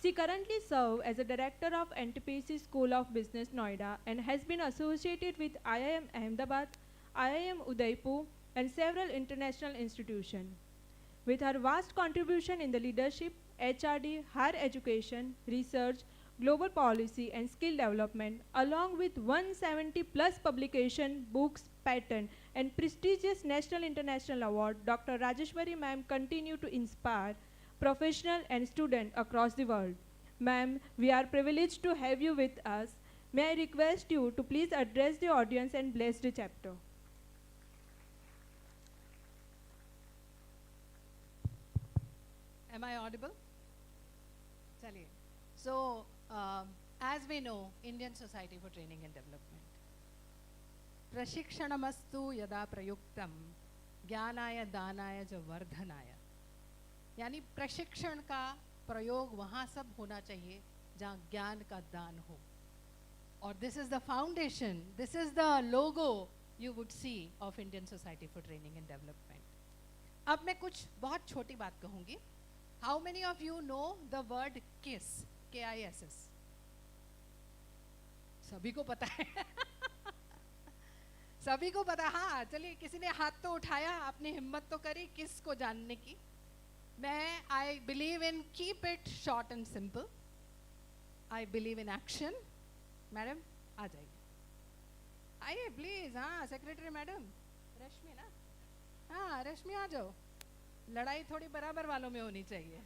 She currently serves as a director of NTPC School of Business Noida and has been associated with IIM Ahmedabad, IIM Udaipur, and several international institutions. With her vast contribution in the leadership, HRD, higher education, research, global policy, and skill development, along with 170 plus publication, books, patent, and prestigious national international award, Dr. Rajeshwari ma'am continue to inspire professional and student across the world. Ma'am, we are privileged to have you with us. May I request you to please address the audience and bless the chapter. Am I audible? Chaliye. So, as we know, Indian Society for Training and Development. प्रशिक्षणमस्तु यदा प्रयुक्तम ज्ञानाय दानाय च वर्धनाय, यानी प्रशिक्षण का प्रयोग वहाँ सब होना चाहिए जहाँ ज्ञान का दान हो. और this is the foundation, this is the logo you would see of Indian Society for Training and Development. अब मैं कुछ बहुत छोटी बात कहूँगी. How many of you know the word KISS? KISS. सभी को पता है. सभी को पता. हाँ, चलिए किसी ने हाथ तो उठाया, आपने हिम्मत तो करी किस को जानने की. मैं I believe in keep it short and simple. I believe in action. Madam आ जाइए. आइए प्लीज. हाँ, सेक्रेटरी मैडम रश्मि ना. हाँ, रश्मि आ जाओ. लड़ाई थोड़ी बराबर वालों में होनी चाहिए.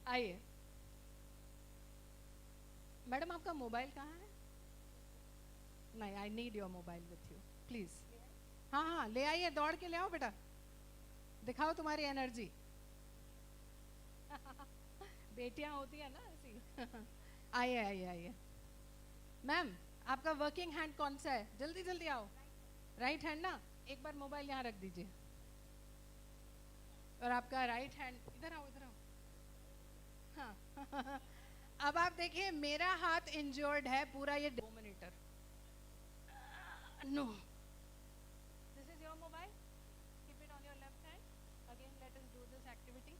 आइए. मैडम आपका मोबाइल कहाँ है? नहीं, I need your mobile with you please. हाँ हाँ, ले आइए, दौड़ के ले आओ बेटा. दिखाओ तुम्हारी एनर्जी. बेटियां होती है ना ऐसी. आइए आइए आइए. मैम, आपका वर्किंग हैंड कौन सा है? जल्दी जल्दी आओ. राइट हैंड ना. एक बार मोबाइल यहाँ रख दीजिए. और आपका राइट हैंड इधर आओ, इधर आओ. हाँ. अब आप देखिए, मेरा हाथ इंजर्ड है पूरा ये 2 minute. No. This is your mobile. Keep it on your left hand. Again let us do this activity.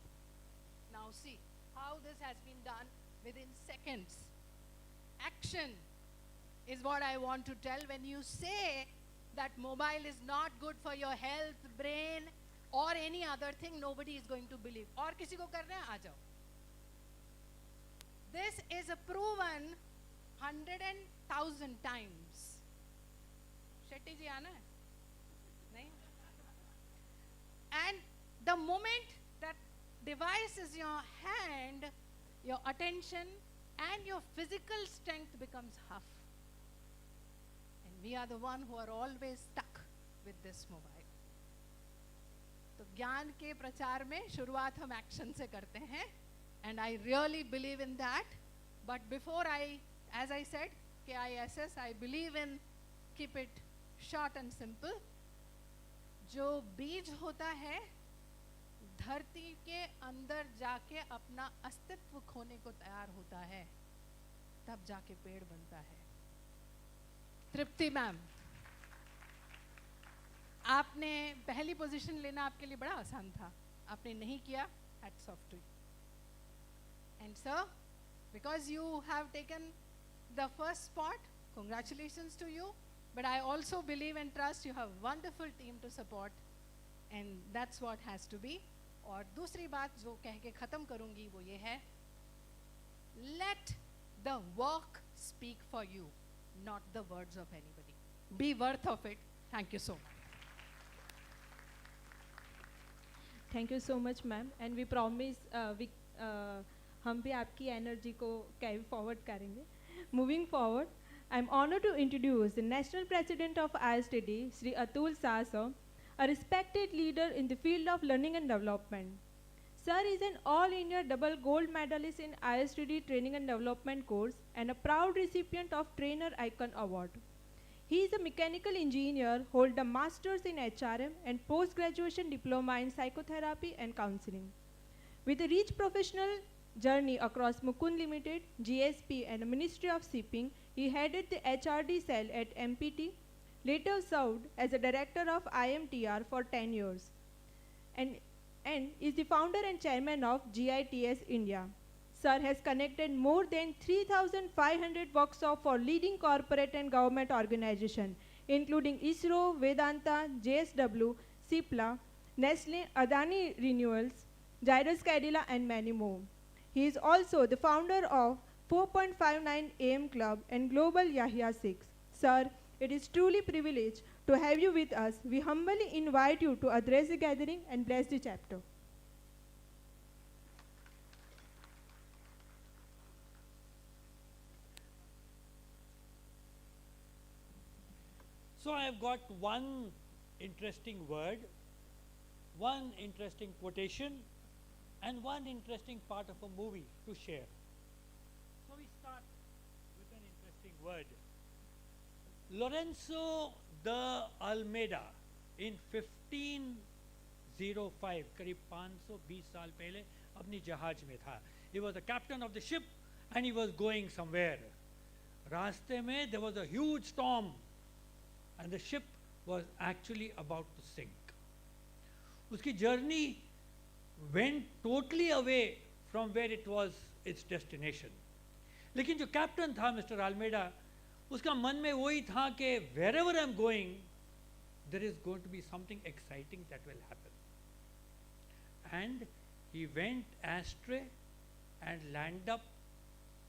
Now see how this has been done within seconds. Action is what I want to tell. When you say that mobile is not good for your health, brain or any other thing, nobody is going to believe. और किसी को करना है, आ जाओ. This is a proven 100,000 times. Shetty जी आना है? नहीं? And the moment that device is your hand, your attention and your physical strength becomes half. And we are the one who are always stuck with this mobile. तो ज्ञान के प्रचार में शुरुआत हम एक्शन से करते हैं. And I really believe in that. But before as I said, KISS, I believe in keep it short and simple. जो बीज होता है धरती के अंदर जाके अपना अस्तित्व खोने को तैयार होता है, तब जाके पेड़ बनता है. तृप्ति मैम, आपने पहली पोजीशन लेना आपके लिए बड़ा आसान था. आपने नहीं किया. Hats off to you. And sir, because you have taken the first spot, congratulations to you. But I also believe and trust you have wonderful team to support, and that's what has to be. और दूसरी बात जो कह के ख़त्म करूँगी वो ये है, let the work speak for you, not the words of anybody. be worth of it. Thank you so much. Thank you so much ma'am and we promise हम भी आपकी एनर्जी को कैरी फॉरवर्ड करेंगे. Moving forward, I am honour to introduce the national president of ISTD, Shri Atul Shah sir, a respected leader in the field of learning and development. Sir is an all-India double gold medalist in ISTD Training and Development course and a proud recipient of Trainer Icon Award. He is a mechanical engineer, hold a master's in HRM and post-graduation diploma in psychotherapy and counseling. With a rich professional journey across Mukund Limited, GSP and the Ministry of Shipping, he headed the HRD cell at MPT, later served as a director of IMTR for 10 years, and is the founder and chairman of GITS India. Sir has connected more than 3,500 workshops for leading corporate and government organizations, including ISRO, Vedanta, JSW, Cipla, Nestle, Adani Renewals, Gyrus Cadila, and many more. He is also the founder of 4.59 AM Club and Global Yahya 6. Sir, it is truly privilege to have you with us. We humbly invite you to address the gathering and bless the chapter. So I have got one interesting word, one interesting quotation, and one interesting part of a movie to share. So we start with an interesting word. Lorenzo de Almeida in 1505, करीब 520 साल पहले अपनी जहाज में था. He was the captain of the ship and he was going somewhere. रास्ते में there was a huge storm and the ship was actually about to sink. उसकी journey went totally away from where it was its destination. लेकिन जो captain था Mr. Almeida, उसका मन में वही था कि wherever I'm going, there is going to be something exciting that will happen. And he went astray and landed up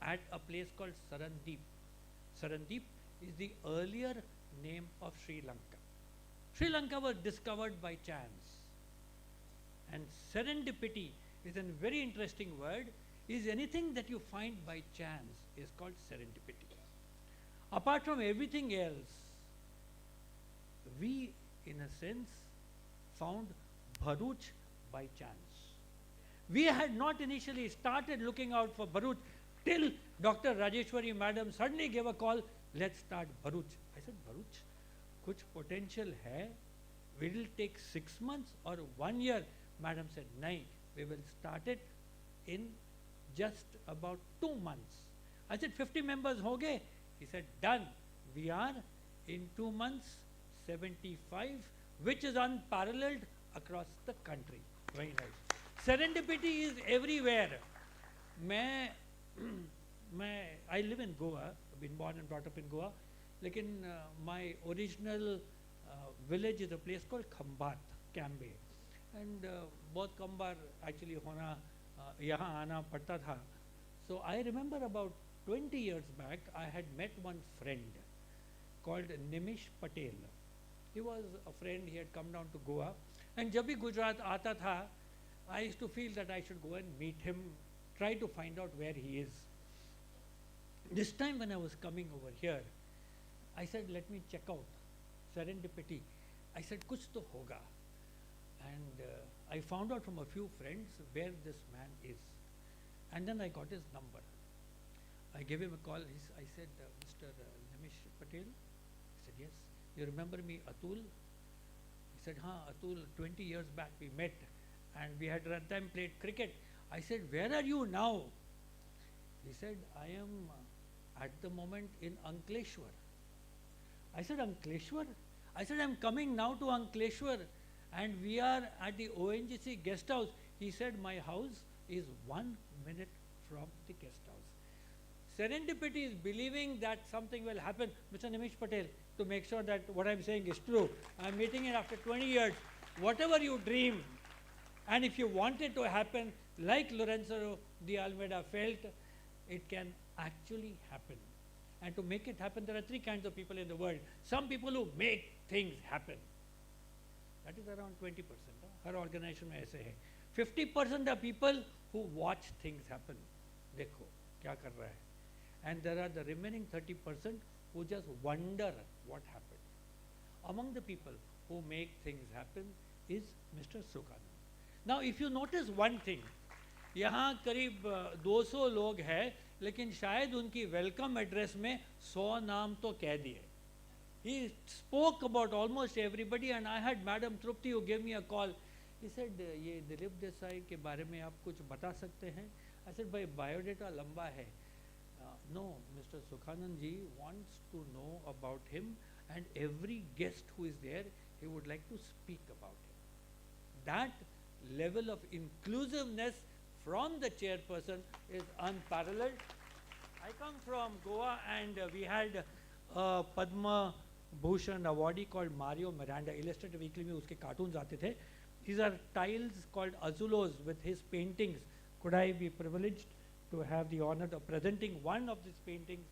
at a place called Sarandeep. Sarandeep is the earlier name of Sri Lanka. Sri Lanka was discovered by chance. And serendipity is a very interesting word. Is anything that you find by chance is called serendipity. Apart from everything else, we, in a sense, found Bharuch by chance. We had not initially started looking out for Bharuch till Dr. Rajeshwari madam suddenly gave a call, let's start Bharuch. I said, Bharuch, kuch potential hai? Will it take 6 months or 1 year? Madam said, nahi, we will start it in just about 2 months. I said, 50 members ho gaye? He said, done. We are in 2 months, 75, which is unparalleled across the country. Very nice. Serendipity is everywhere. I live in Goa, been born and brought up in Goa. Lekin my original village is a place called Khambat, Cambe. And bahut kam baar actually hona yahan aana padta tha. So I remember about 20 years back, I had met one friend called Nimish Patel. He was a friend, he had come down to Goa. And jab bhi Gujarat aata tha, I used to feel that I should go and meet him, try to find out where he is. This time when I was coming over here, I said, let me check out serendipity. I said, kuch to hoga. And I found out from a few friends where this man is. And then I got his number. I gave him a call. I said, Mr. Nimish Patel? He said, yes. You remember me, Atul? He said, Atul, 20 years back we met and we had that time played cricket. I said, where are you now? He said, I am at the moment in Ankleshwar. I said, Ankleshwar? I said, I'm coming now to Ankleshwar and we are at the ONGC guest house. He said, my house is 1 minute from the guest house. Serendipity is believing that something will happen. Mr. Nimish Patel, to make sure that what I'm saying is true, I'm meeting it after 20 years. Whatever you dream, and if you want it to happen, like Lorenzo de Almeida felt, it can actually happen. And to make it happen, there are three kinds of people in the world. Some people who make things happen. That is around 20%. Her organization में ऐसे है. 50% are people who watch things happen. देखो क्या कर रहा है. And there are the remaining 30% who just wonder what happened. Among the people who make things happen is Mr. Sukhanand. Now if you notice one thing, यहाँ करीब 200 लोग हैं, लेकिन शायद उनकी वेलकम एड्रेस में 100 नाम तो कह दिए. He spoke about almost everybody, and I had Madam Trupti who gave me a call. He said, ये दिलीप देसाई के बारे में आप कुछ बता सकते हैं? I said, भाई बायोडेटा लंबा है. No, Mr. Sukhanand ji wants to know about him, and every guest who is there, he would like to speak about him. That level of inclusiveness from the chairperson is unparalleled. I come from Goa, and we had a Padma Bhushan awardee called Mario Miranda. Illustrated Weekly में उसके cartoons आते थे. These are tiles called azulos with his paintings. Could I be privileged to have the honor of presenting one of these paintings?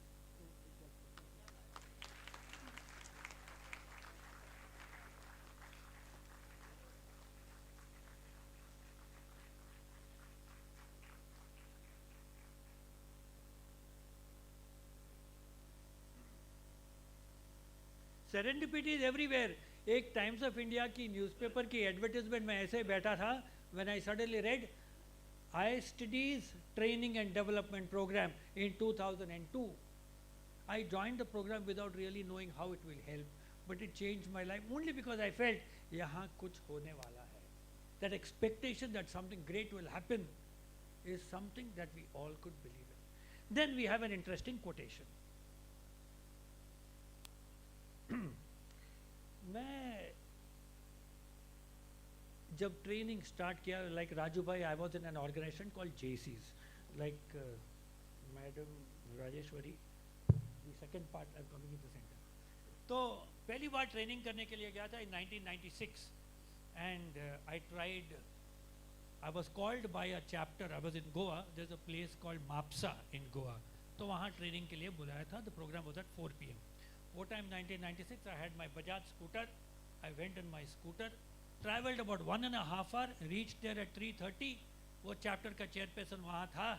Serendipity is everywhere. एक times of India की newspaper की advertisement में ऐसे बैठा था, when I suddenly read ISTD's training and development program in 2002. I joined the program without really knowing how it will help, but it changed my life only because I felt यहाँ कुछ होने वाला है. That expectation that something great will happen is something that we all could believe in. Then we have an interesting quotation. मैं जब training start किया, like Raju भाई, I was in an organization called JCs, like Madam Rajeshwari, the second part I'm coming in the center. तो पहली बार training करने के लिए गया था in 1996, and I tried. I was called by a chapter. I was in Goa. There's a place called Mapsa in Goa. तो वहाँ training के लिए बुलाया था. The program was at 4 p.m. वो time 1996, I had my Bajaj scooter. I went on my scooter, traveled about 1.5 hours, reached there at 3:30. वो chapter का chairperson वहाँ था,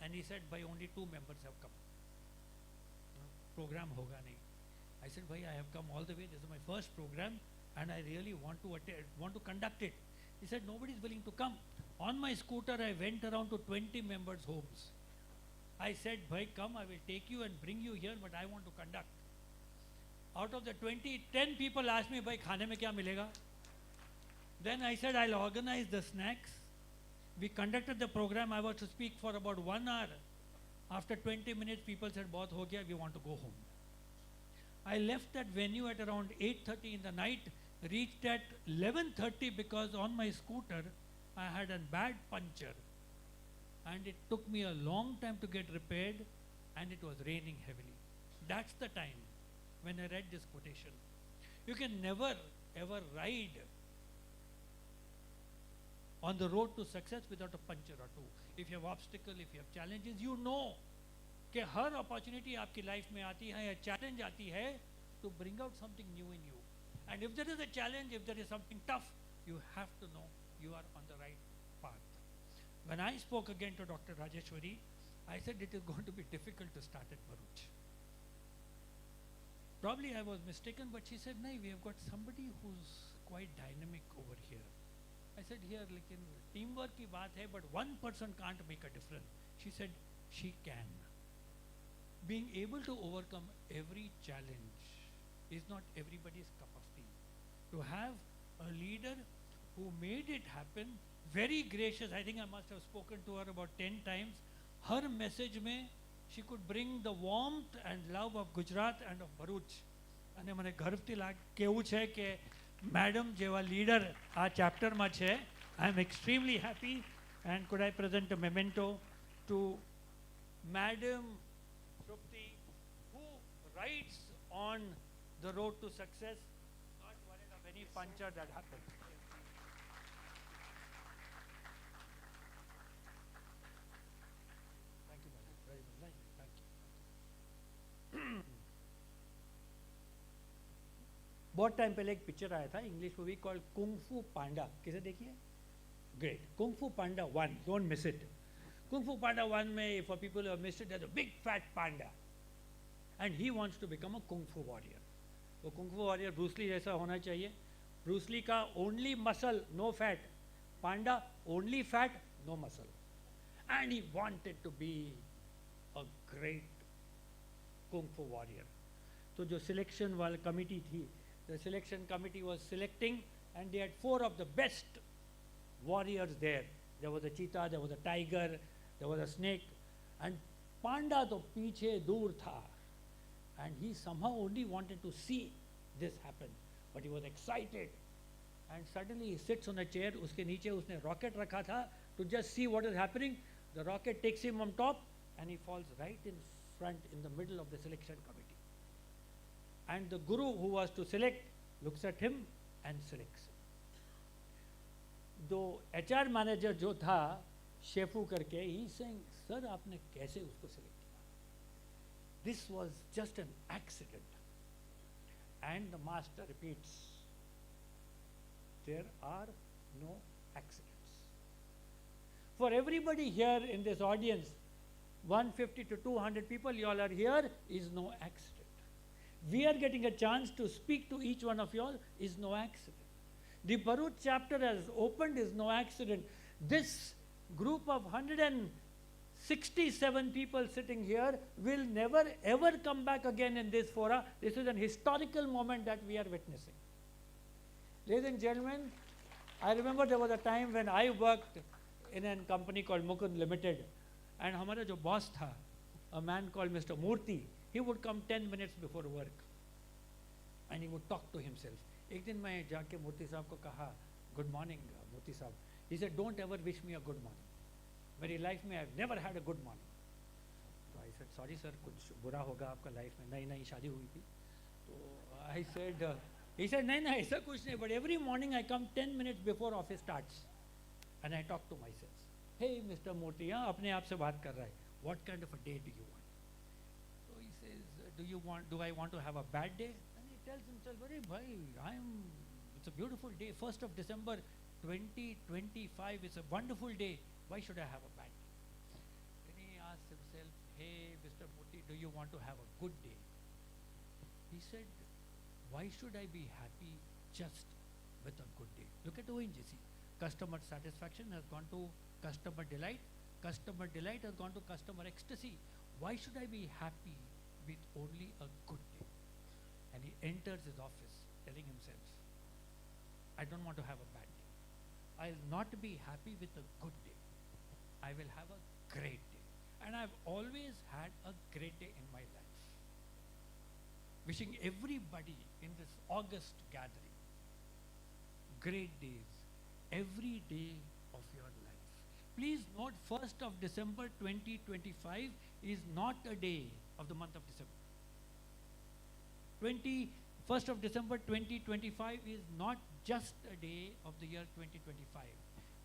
and he said, भाई only 2 members have come. Program होगा नहीं. I said, भाई I have come all the way. This is my first program, and I really want to attend, want to conduct it. He said, nobody is willing to come. On my scooter, I went around to 20 members' homes. I said, भाई come, I will take you and bring you here, but I want to conduct. Out of the 20, 10 people asked me, भाई खाने में क्या मिलेगा? Then I said, I'll organize the snacks. We conducted the program. I was to speak for about 1 hour. After 20 minutes, people said, बहुत हो गया, we want to go home. I left that venue at around 8:30 in the night, reached at 11:30 because on my scooter, I had a bad puncture. And it took me a long time to get repaired, and it was raining heavily. That's the time when I read this quotation. You can never ever ride on the road to success without a puncture or two. If you have obstacle, if you have challenges, you know कि हर opportunity आपकी life में आती है, या challenge आती है to bring out something new in you. And if there is a challenge, if there is something tough, you have to know you are on the right path. When I spoke again to Dr. Rajeshwari, I said it is going to be difficult to start at Bharuch. Probably I was mistaken, but she said, no, we have got somebody who's quite dynamic over here. I said, here, लेकिन teamwork की बात है, but one person can't make a difference. She said, she can. Being able to overcome every challenge is not everybody's cup of tea. To have a leader who made it happen, very gracious, I think I must have spoken to her about 10 times. Her message में, she could bring the warmth and love of Gujarat and of Bharuch. અને મને ગર્વથી કહેવું છે કે madam જેવા leader આ ચેપ્ટરમાં છે. I am extremely happy, and could I present a memento to Madam Trupti, who rides on the road to success, not worried of any puncture that happens. Thank you, madam. Very much. Thank you. बहुत time पहले एक picture आया था English movie called kung Fu पांडा, किसे देखिए? Great, kung Fu Panda 1, don't miss it. Kung Fu Panda 1 में, for people who have missed it, there is a big fat panda and he wants to become a kung fu warrior. वो kung fu warrior Bruce Lee जैसा होना चाहिए. Bruce Lee का only muscle no fat, panda only fat no muscle, and he wanted to be a great kung fu warrior. तो जो selection वाला committee थी, the selection committee was selecting and they had 4 of the best warriors there. There was a cheetah, there was a tiger, there was a snake, and Panda to piche dur tha, and he somehow only wanted to see this happen, but he was excited, and suddenly he sits on a chair. Uske niche usne rocket rakha tha to just see what is happening. The rocket takes him on top and he falls right in front in the middle of the selection committee. And the guru who was to select looks at him and selects him. The HR manager जो था शेफू करके, he is saying, sir आपने कैसे उसको select किया? This was just an accident. And the master repeats, there are no accidents. For everybody here in this audience, 150 to 200 people, you all are here, is no accident. We are getting a chance to speak to each one of you all, is no accident. The Bharuch chapter has opened, is no accident. This group of 167 people sitting here will never ever come back again in this fora. This is an historical moment that we are witnessing. Ladies and gentlemen, I remember there was a time when I worked in a company called Mukund Limited, and हमारा जो boss था, a man called Mr. Murthy, he would come 10 minutes before work and he would talk to himself. एक दिन मैं जाके मूर्ति साहब को कहा, good morning मूर्ति साहब. He said, don't ever wish me a good morning. मेरी life में I've never had a good morning. So I said, sorry sir, कुछ बुरा होगा आपका life में, नई नई शादी हुई थी. So I said, he said, नहीं नहीं ऐसा कुछ नहीं, but every morning I come 10 minutes before office starts and I talk to myself. Hey Mr. Murthy, हाँ अपने आप से बात कर रहा है. What kind of a day do you want? So he says, do I want to have a bad day? And he tells himself, "Arey bhai, it's a beautiful day. 1st of December 2025 is a wonderful day. Why should I have a bad day?" Then he asks himself, hey Mr. Murthy, do you want to have a good day? He said, why should I be happy just with a good day? Look at ONGC. Customer satisfaction has gone to customer delight. Customer delight has gone to customer ecstasy. Why should I be happy with only a good day? And he enters his office telling himself, I don't want to have a bad day. I'll not be happy with a good day. I will have a great day. And I've always had a great day in my life. Wishing everybody in this August gathering great days every day of your life. Please note, 1st of December 2025 is not a day of the month of December. 1st of December 2025 is not just a day of the year 2025.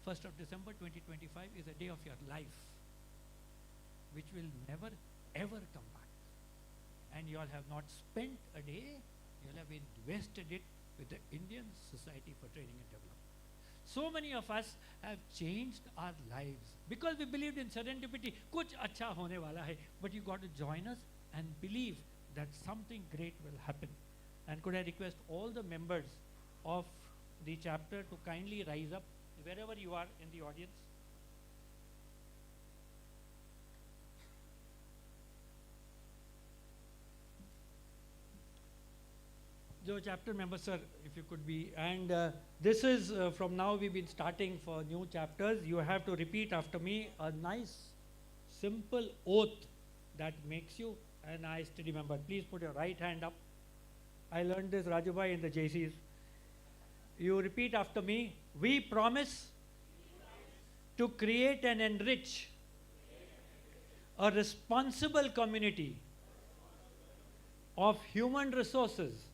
1st of December 2025 is a day of your life, which will never ever come back. And you all have not spent a day, you all have invested it with the Indian Society for Training and Development. So many of us have changed our lives because we believed in serendipity. Kuch acha hone wala hai, but you got to join us and believe that something great will happen. And could I request all the members of the chapter to kindly rise up wherever you are in the audience. So chapter members, sir, if you could be, and this is from now we've been starting for new chapters. You have to repeat after me a nice, simple oath that makes you an ISTD member. Please put your right hand up. I learned this, Rajubai, in the JCs. You repeat after me. We promise to create and enrich a responsible community of human resources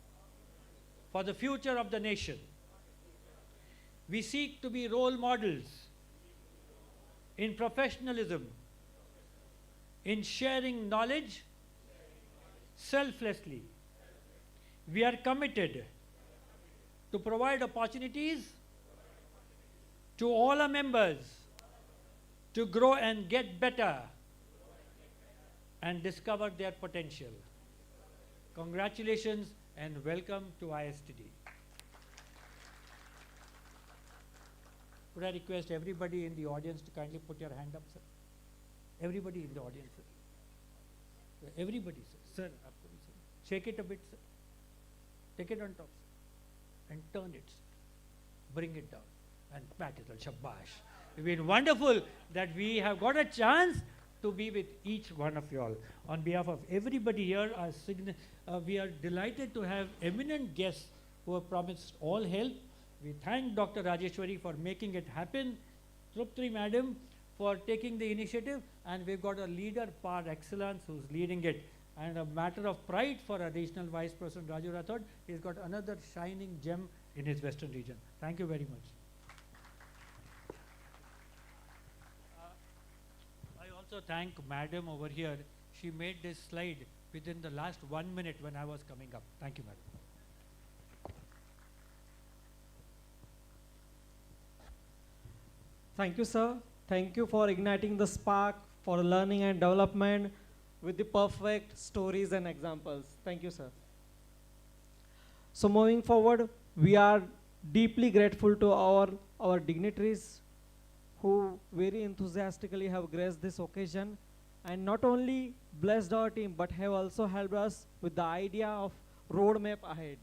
for the future of the nation. We seek to be role models in professionalism, in sharing knowledge selflessly. We are committed to provide opportunities to all our members to grow and get better and discover their potential. Congratulations and welcome to ISTD. Could I request everybody in the audience to kindly put your hand up, sir? Everybody in the audience, sir. Everybody, sir. Sir, absolutely, sir. Shake it a bit, sir. Take it on top, sir. And turn it, sir. Bring it down. And pat it on. Shabash. It's been wonderful that we have got a chance to be with each one of you all. On behalf of everybody here, we are delighted to have eminent guests who have promised all help. We thank Dr. Rajeshwari for making it happen, Trupti Madam for taking the initiative, and we've got a leader par excellence who's leading it. And a matter of pride for our regional Vice President Raju Rathod, he's got another shining gem in his western region. Thank you very much. I also thank Madam over here. She made this slide within the last 1 minute when I was coming up. Thank you, Madam. Thank you, sir. Thank you for igniting the spark for learning and development with the perfect stories and examples. Thank you, sir. So moving forward, we are deeply grateful to our dignitaries who very enthusiastically have graced this occasion and not only blessed our team but have also helped us with the idea of roadmap ahead.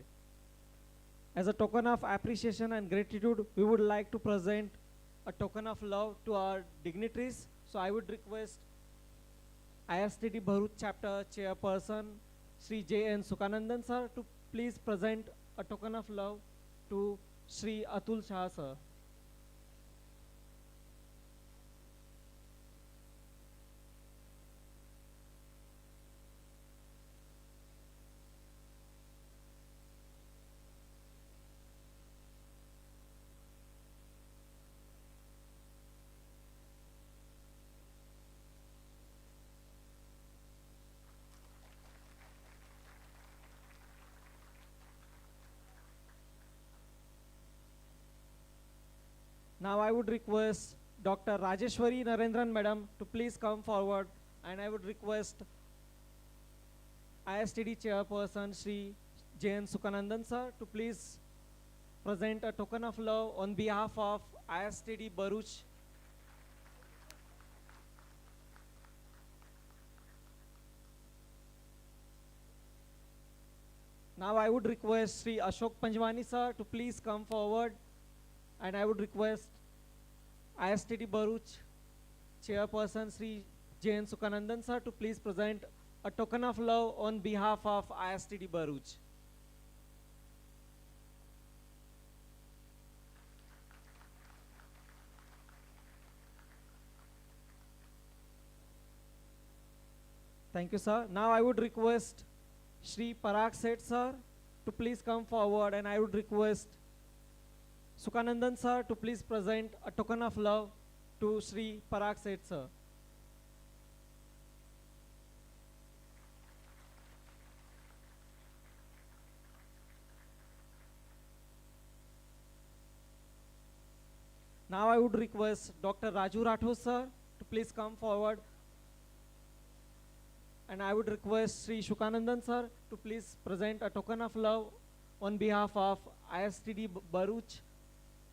As a token of appreciation and gratitude, we would like to present a token of love to our dignitaries. So I would request ISTD Bharuch chapter chairperson Sri J.N. Sukanandan sir to please present a token of love to Sri Atul Shah sir. Now I would request Dr. Rajeshwari Narendran Madam to please come forward, and I would request ISTD Chairperson Sri J.N. Sukanandan sir to please present a token of love on behalf of ISTD Bharuch. Now I would request Sri Ashok Panjwani sir to please come forward, and I would request ISTD Bharuch Chairperson Sri J.N. Sukanandan sir to please present a token of love on behalf of ISTD Bharuch. Thank you, sir. Now I would request Sri Parag Seth sir to please come forward, and I would request Sukanandan sir to please present a token of love to Sri Parag Seth sir. Now I would request Dr. Raju Rathod sir to please come forward, and I would request Sri Shukanandan sir to please present a token of love on behalf of ISTD Bharuch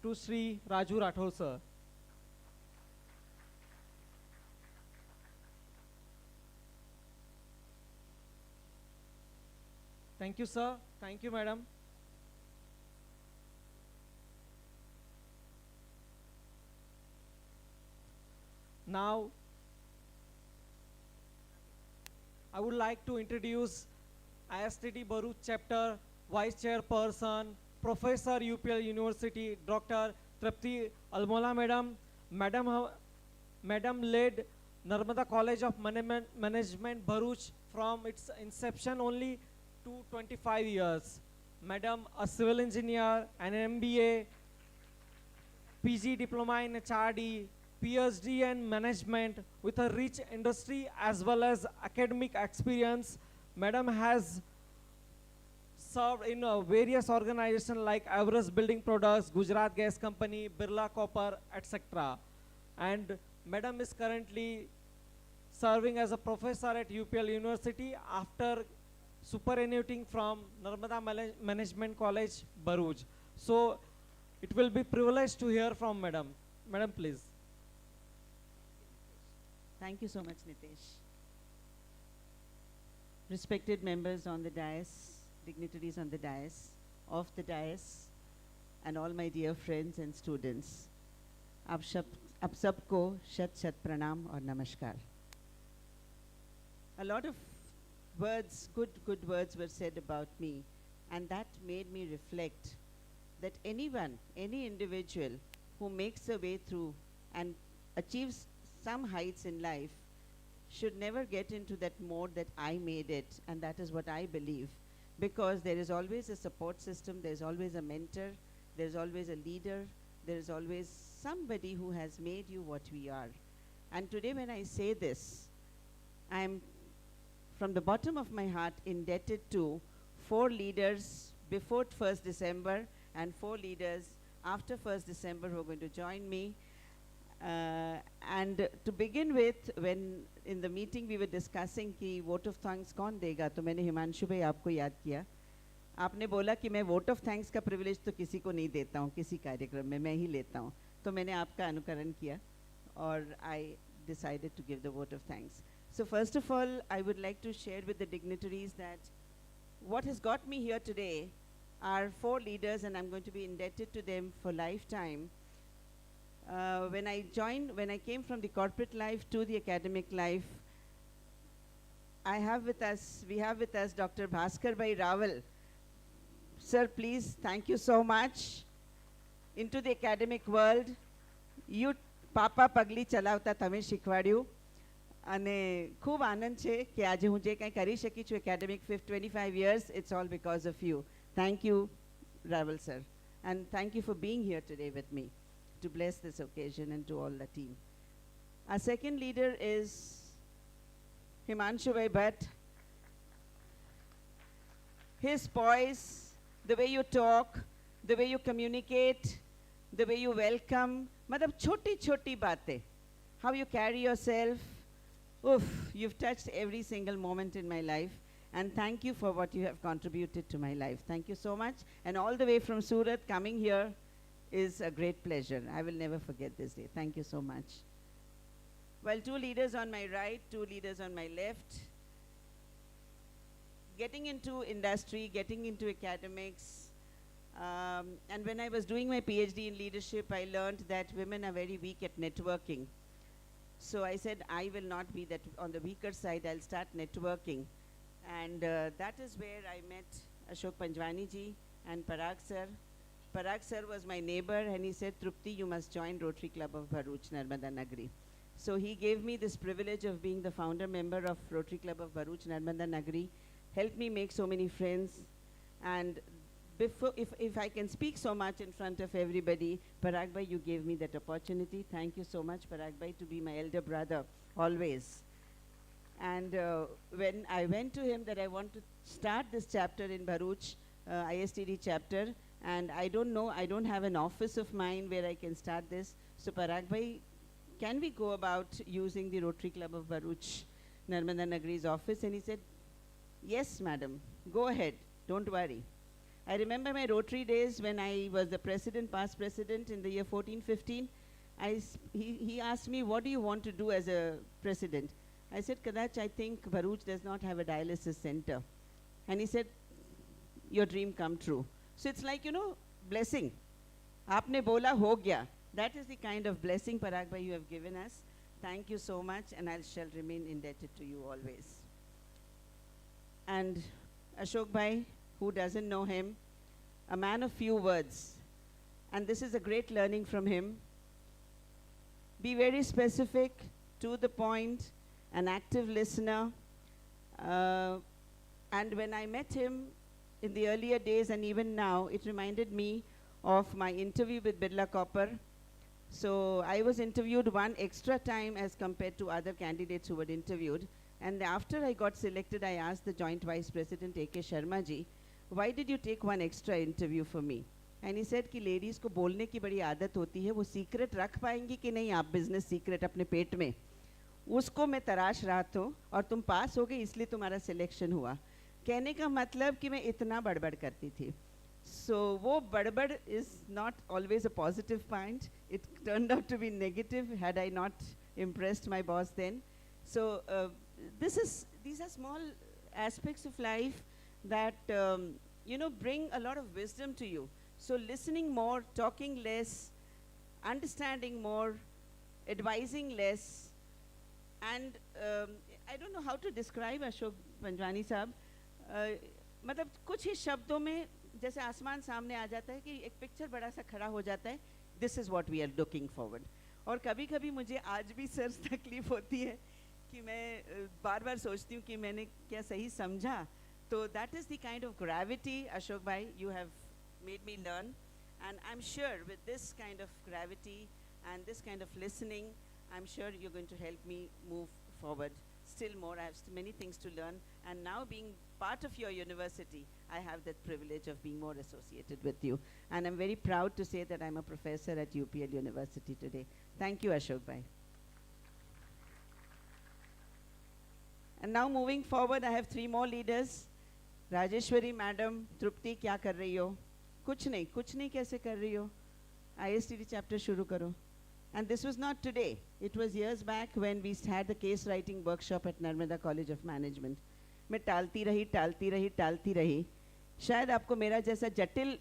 to Sri Raju Rathod sir. Thank you, sir. Thank you, madam. Now, I would like to introduce ISTD Bharuch chapter Vice Chairperson, Professor UPL University, Dr. Trupti Almola Madam. Madam led Narmada College of Management Bharuch from its inception only to 25 years. Madam, a civil engineer, an MBA, PG diploma in HRD, PhD and management with a rich industry as well as academic experience. Madam has served in various organizations like Everest Building Products, Gujarat Gas Company, Birla Copper, etc. And Madam is currently serving as a professor at UPL University after superannuating from Narmada Management College, Bharuch. So it will be privileged to hear from Madam. Madam, please. Thank you so much, Nitesh. Respected members on the dais, dignitaries on the dais, off the dais, and all my dear friends and students. आप सबको शत शत प्रणाम और नमस्कार. A lot of words, good words were said about me, and that made me reflect that anyone, any individual who makes a way through and achieves some heights in life should never get into that mode that I made it, and that is what I believe, because there is always a support system, there is always a mentor, there is always a leader, there is always somebody who has made you what we are. And today when I say this, I am from the bottom of my heart indebted to 4 leaders before 1st December and 4 leaders after 1st December who are going to join me. And to begin with, when in the meeting we were discussing कि vote of thanks कौन देगा, तो मैंने हिमांशु भाई आपको याद किया. आपने बोला कि मैं vote of thanks का privilege तो किसी को नहीं देता हूँ, किसी कार्यक्रम में मैं ही लेता हूँ. तो मैंने आपका अनुकरण किया और I decided to give the vote of thanks. So first of all, I would like to share with the dignitaries that what has got me here today are 4 leaders, and I'm going to be indebted to them for lifetime. When I came from the corporate life to the academic life, we have with us Dr. Bhaskar Bhai Rawal. Sir, please, thank you so much. Into the academic world, you Papa Pagli Chalavta Tamil Shikhwadyu. અને ખૂબ આનંદ છે કે આજે હું જે કંઈ કરી શકી છું academic 25 years, it's all because of you. Thank you, Raval sir. And thank you for being here today with me to bless this occasion, and to all the team. Our second leader is Himanshu Bhai Bhatt. His poise, the way you talk, the way you communicate, the way you welcome, matlab choti baatein, how you carry yourself. Oof, you've touched every single moment in my life, and thank you for what you have contributed to my life. Thank you so much. And all the way from Surat, coming here is a great pleasure. I will never forget this day. Thank you so much. Well, 2 leaders on my right, 2 leaders on my left. Getting into industry, getting into academics, and when I was doing my PhD in leadership, I learned that women are very weak at networking. So I said, I will not be that on the weaker side, I'll start networking. And that is where I met Ashok Panjwani ji and Parag sir. Parag sir was my neighbor, and he said, Trupti, you must join Rotary Club of Bharuch, Narmada Nagari. So he gave me this privilege of being the founder member of Rotary Club of Bharuch, Narmada Nagari, helped me make so many friends. And before, if I can speak so much in front of everybody, Parag Bhai, you gave me that opportunity. Thank you so much, Parag Bhai, to be my elder brother, always. And when I went to him that I want to start this chapter in Bharuch, ISTD chapter, and I don't know, I don't have an office of mine where I can start this. So Parag Bhai, can we go about using the Rotary Club of Bharuch, Narmada Nagari's office? And he said, yes, madam, go ahead, don't worry. I remember my Rotary days when I was the president, past president in the year 14-15. He asked me, what do you want to do as a president? I said, Kadach, I think Bharuch does not have a dialysis center. And he said, your dream come true. So it's like, blessing. Aapne bola ho gaya. That is the kind of blessing, Parag Bhai, you have given us. Thank you so much, and I shall remain indebted to you always. And Ashok Bhai, who doesn't know him, a man of few words. And this is a great learning from him. Be very specific, to the point, an active listener. And when I met him in the earlier days and even now, it reminded me of my interview with Birla Copper. So I was interviewed one extra time as compared to other candidates who were interviewed. And after I got selected, I asked the Joint Vice President A.K. Sharma ji, why did you take one extra interview for me? And he said कि ladies को बोलने की बड़ी आदत होती है, वो secret रख पाएंगी कि नहीं आप business secret अपने पेट में, उसको मैं तराश रहा था और तुम पास हो गए इसलिए तुम्हारा selection हुआ. कहने का मतलब कि मैं इतना बड़बड़ करती थी. So वो बड़बड़ is not always a positive point. It turned out to be negative had I not impressed my boss then. So these are small aspects of life that bring a lot of wisdom to you. So listening more, talking less, understanding more, advising less, and I don't know how to describe Ashok Panjwani साहब. मतलब कुछ ही शब्दों में जैसे आसमान सामने आ जाता है कि एक पिक्चर बड़ा सा खड़ा हो जाता है. This is what we are looking forward. और कभी कभी मुझे आज भी सर तकलीफ होती है कि मैं बार बार सोचती हूँ कि मैंने क्या सही समझा. तो that is the kind of gravity, Ashok bhai, you have made me learn, and I'm sure with this kind of gravity and this kind of listening, I'm sure you're going to help me move forward still more. I have many things to learn, and now being part of your university, I have that privilege of being more associated with you, and I'm very proud to say that I'm a professor at UPL University today. Thank you, Ashok bhai. And now moving forward, I have 3 more leaders. Rajeshwari madam, Trupti, क्या कर रही हो? कुछ नहीं कैसे कर रही हो? ISTD chapter शुरू करो. And this was not today. It was years back when we had the case writing workshop at Narmada College of Management. मैं टालती रही. शायद आपको मेरा जैसा जटिल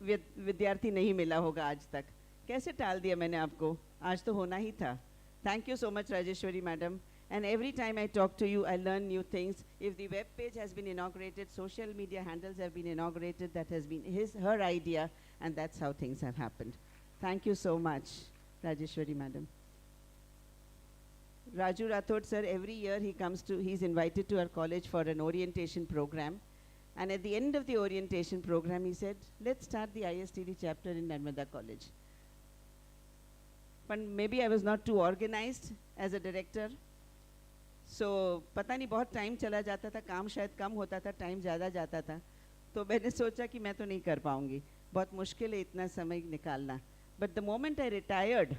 विद्यार्थी नहीं मिला होगा आज तक. कैसे टाल दिया मैंने आपको? आज तो होना ही था. Thank you so much, Rajeshwari madam. And every time I talk to you, I learn new things. If the web page has been inaugurated, social media handles have been inaugurated, that has been her idea, and that's how things have happened. Thank you so much, Rajeshwari madam. Raju Rathod sir, every year he's invited to our college for an orientation program. And at the end of the orientation program, he said, let's start the ISTD chapter in Narmada College. But maybe I was not too organized as a director. So पता नहीं बहुत time चला जाता था, काम शायद कम होता था, टाइम ज़्यादा जाता था. तो मैंने सोचा कि मैं तो नहीं कर पाऊँगी, बहुत मुश्किल है इतना समय निकालना. But the moment I retired,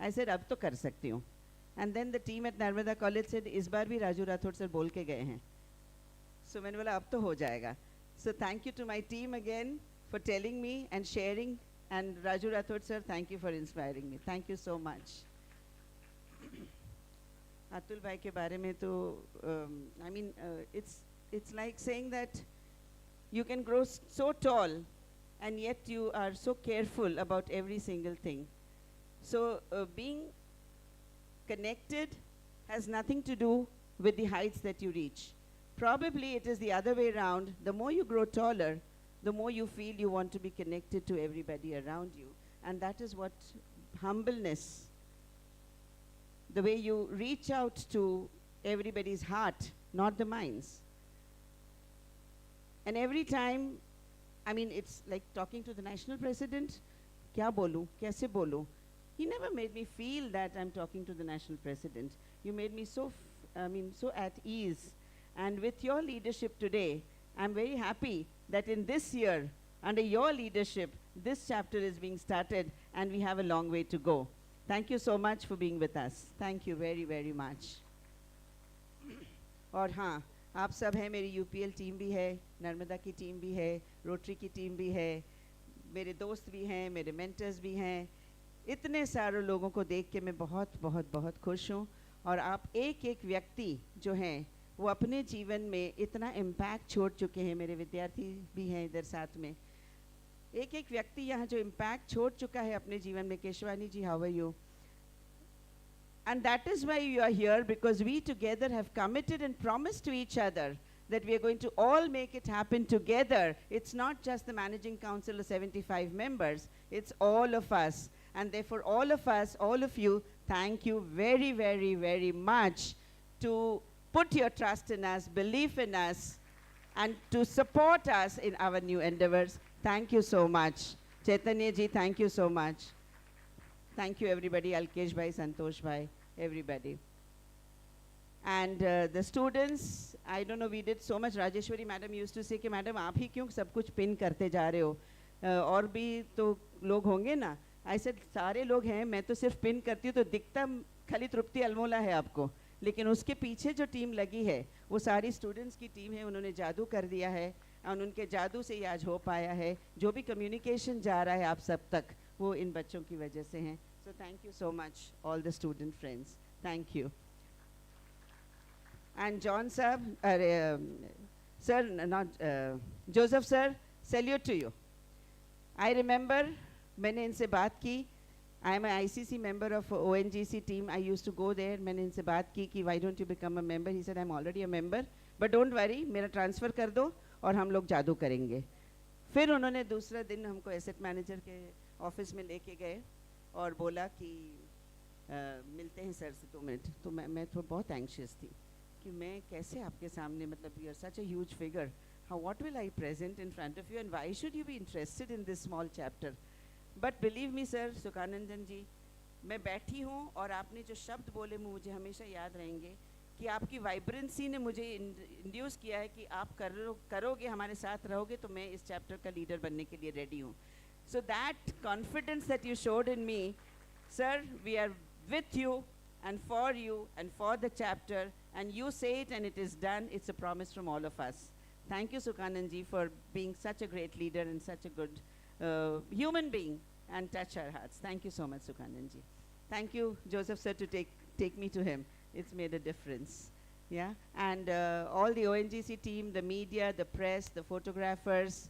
I said अब तो कर सकती हूँ. And then the team at Narmada College said इस बार भी राजू राठौड़ सर बोल के गए हैं. So मैंने बोला अब तो हो जाएगा. So thank you to my team again for telling me and sharing. And Raju Rathod sir, thank you for inspiring me. Thank you so much. Atul bhai ke baare mein to, it's like saying that you can grow so tall and yet you are so careful about every single thing. So being connected has nothing to do with the heights that you reach. Probably it is the other way around. The more you grow taller, the more you feel you want to be connected to everybody around you. And that is what humbleness, the way you reach out to everybody's heart, not the minds. And every time, it's like talking to the national president, kya bolu, kaise bolu. He never made me feel that I'm talking to the national president. You made me so at ease. And with your leadership today, I'm very happy that in this year, under your leadership, this chapter is being started and we have a long way to go. Thank you so much for being with us. Thank you very, very much. और हाँ, आप सब हैं, मेरी UPL team भी है, नर्मदा की team भी है, रोटरी की टीम भी है, मेरे दोस्त भी हैं, मेरे मेंटर्स भी हैं. इतने सारे लोगों को देख के मैं बहुत बहुत बहुत खुश हूँ. और आप एक एक व्यक्ति जो हैं वो अपने जीवन में इतना इम्पैक्ट छोड़ चुके हैं. मेरे विद्यार्थी भी हैं इधर साथ में. एक एक व्यक्ति यहाँ जो इम्पैक्ट छोड़ चुका है अपने जीवन में. Keshwani ji, how are you? And that is why you are here, because we together have committed and promised to each other that we are going to all make it happen together. It's not just the managing council of 75 members, it's all of us. And therefore all of us, all of you, thank you very, very, very much to put your trust in us, belief in us, and to support us in our new endeavors. Thank you so much. Chaitanya ji, thank you so much. Thank you everybody, Alkesh bhai, Santosh bhai, everybody. And the students, I don't know, we did so much. Rajeshwari madam used to say कि madam आप ही क्यों सब कुछ pin करते जा रहे हो, और भी तो लोग होंगे ना. I said सारे लोग हैं, मैं तो सिर्फ पिन करती हूँ तो दिखता खाली तृप्ति अल्मोला है आपको, लेकिन उसके पीछे जो टीम लगी है वो सारी स्टूडेंट्स की टीम है. उन्होंने जादू कर दिया है और उनके जादू से ये आज हो पाया है. जो भी कम्युनिकेशन जा रहा है आप सब तक वो इन बच्चों की वजह से हैं. So thank you so much all the student friends. Thank you. And John sir, sir, not Joseph sir, salute to you. I remember मैंने इनसे बात की. I am an ICC member of ONGC team. I used to go there. मैंने इनसे बात की कि why don't you become a member? He said I'm already a member. But don't worry, मेरा ट्रांसफ़र कर दो और हम लोग जादू करेंगे. फिर उन्होंने दूसरा दिन हमको एसेट मैनेजर के ऑफिस में लेके गए और बोला कि मिलते हैं सर से 2 मिनट. तो मैं तो बहुत एंशियस थी कि मैं कैसे आपके सामने, मतलब you are such a huge figure, how what will I present in front of you and why should you be interested in this small chapter. But believe me sir, Sukhanandan ji, मैं बैठी हूँ और आपने जो शब्द बोले मुझे हमेशा याद रहेंगे कि आपकी वाइब्रेंसी ने मुझे इंड्यूस किया है कि आप करोगे, हमारे साथ रहोगे तो मैं इस चैप्टर का लीडर बनने के लिए रेडी हूँ. So that confidence that you showed in me sir, we are with you and for the chapter, and you say it and it is done. It's a promise from all of us. Thank you Sukhanand ji for being such a great leader and such a good human being and touch our hearts. Thank you so much Sukhanand ji. Thank you Joseph sir to take me to him. It's made a difference. Yeah, and all the ONGC team, the media, the press, the photographers,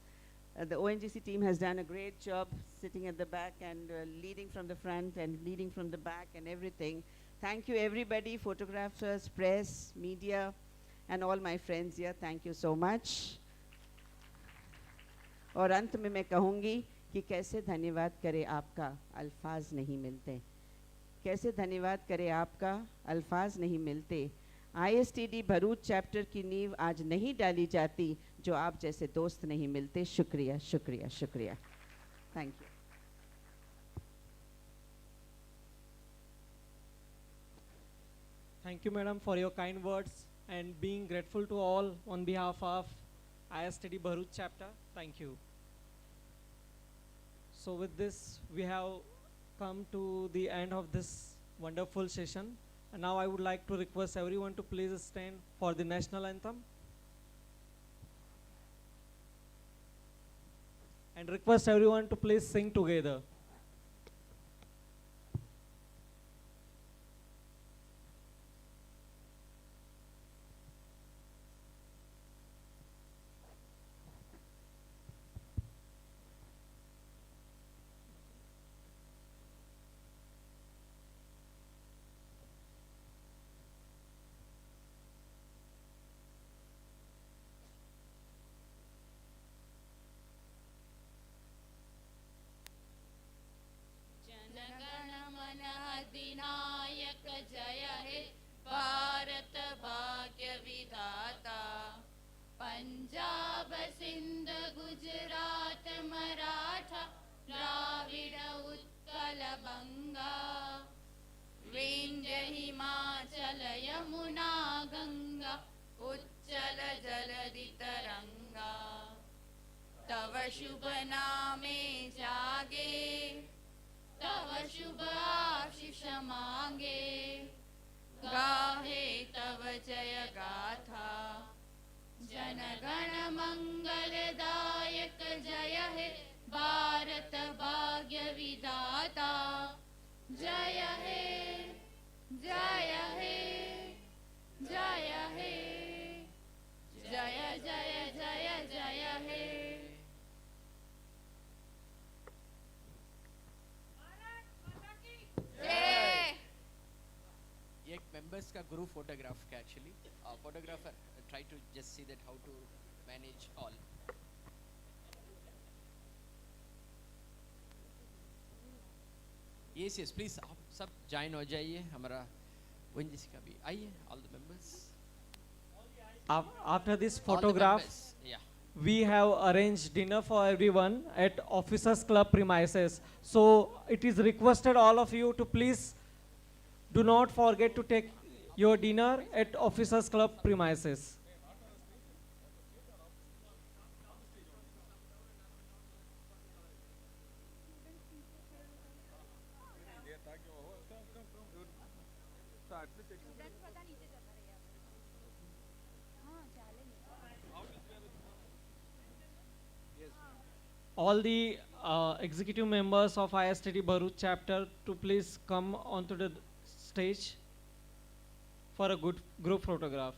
the ONGC team has done a great job sitting at the back and leading from the front and leading from the back and everything. Thank you everybody, photographers, press, media, and all my friends here. Thank you so much. और अंत में मैं कहूँगी कि कैसे धन्यवाद करें आपका, अल्फाज नहीं मिलते. कैसे धन्यवाद करें आपका, अल्फाज नहीं मिलते. ISTD भरूच चैप्टर की नींव आज नहीं डाली जाती जो आप जैसे दोस्त नहीं मिलते. शुक्रिया शुक्रिया शुक्रिया. Thank you. Thank you, madam, for your kind words and being grateful to all on behalf of ISTD Bharuch chapter. Thank you. So with this, we have come to the end of this wonderful session. And now I would like to request everyone to please stand for the national anthem. And request everyone to please sing together. जनगणमन अधिनायक जय हे भारत भाग्य विधाता. पंजाब सिंध गुजरात मराठा द्राविड उत्कल बंगा. विंध्य हिमाचल यमुना गंगा उच्चल जलधि तरंगा. तव शुभ नामे जागे, तव शुभ आशीष मांगे. गाहे तव जय गाथा. जनगण मंगलदायक जय हे भारत भाग्य विधाता. जय हे जय हे जय हे जय जय जय जय हे. एक मेंबर्स का ग्रुप फोटोग्राफ का actually photographer try to just see that how to manage all. Yes yes please आप सब ज्वाइन हो जाइए. हमारा ONGC का भी आइए, all the members. After this photograph, we have arranged dinner for everyone at Officers Club premises. So it is requested all of you to please do not forget to take your dinner at Officers Club premises. All the executive members of ISTD Bharuch chapter to please come onto the stage for a good group photograph.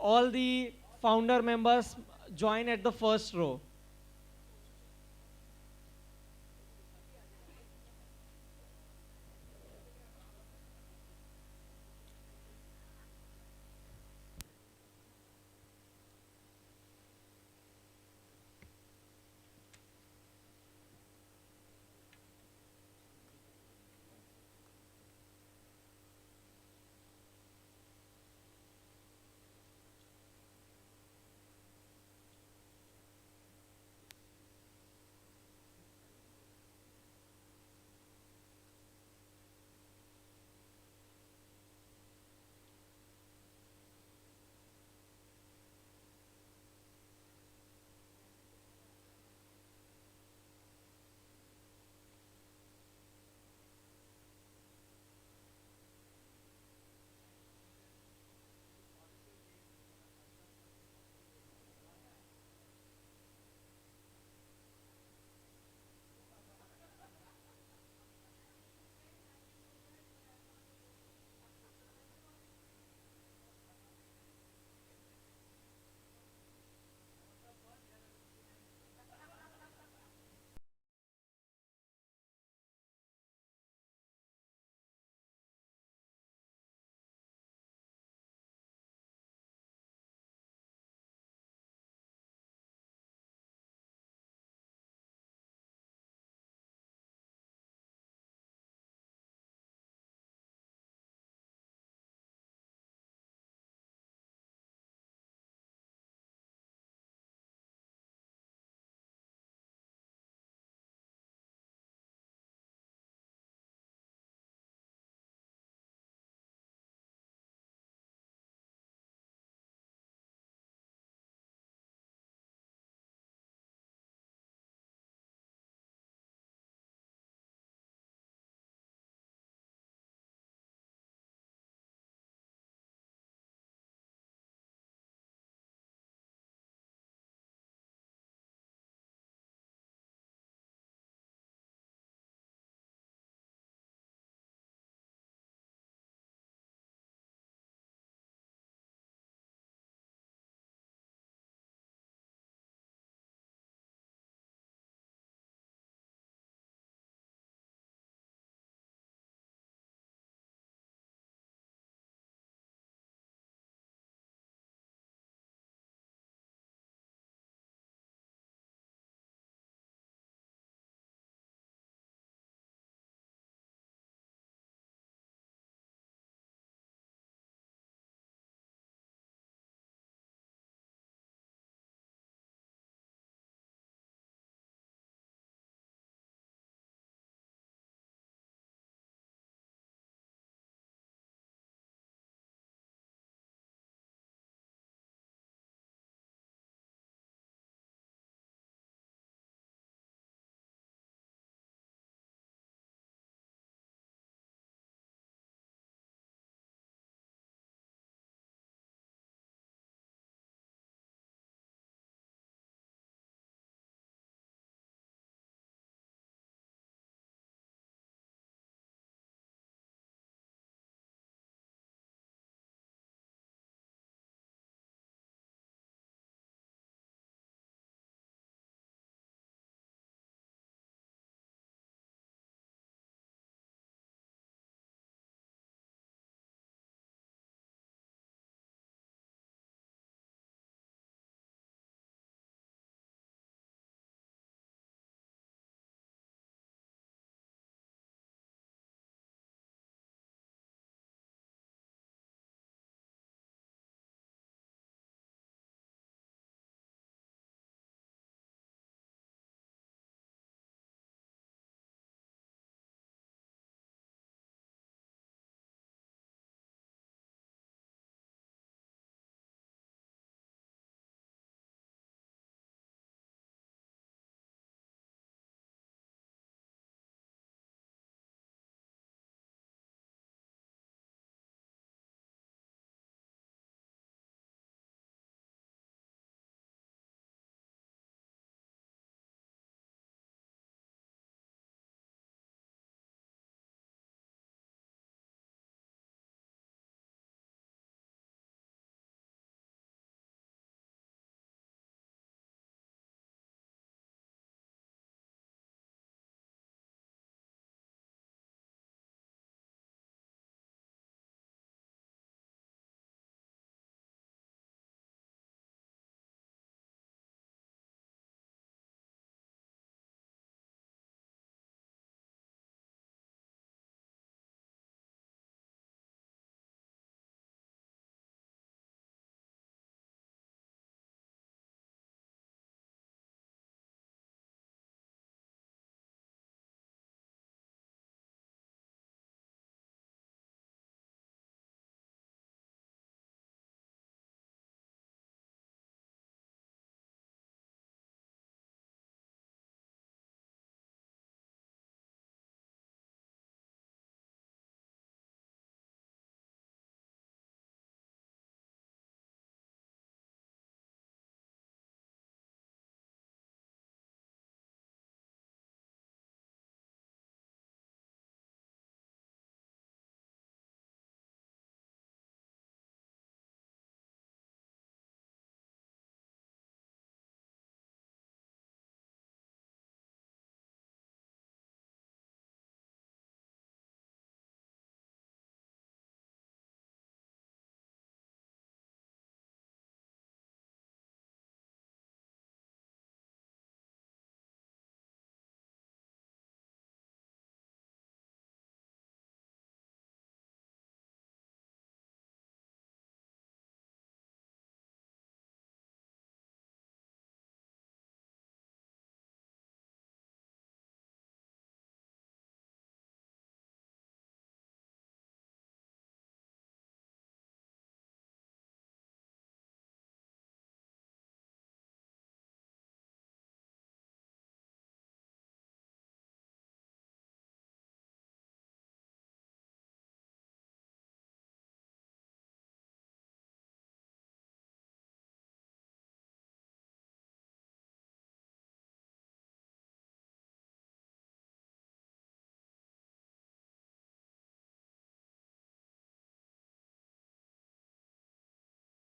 All the founder members join at the first row.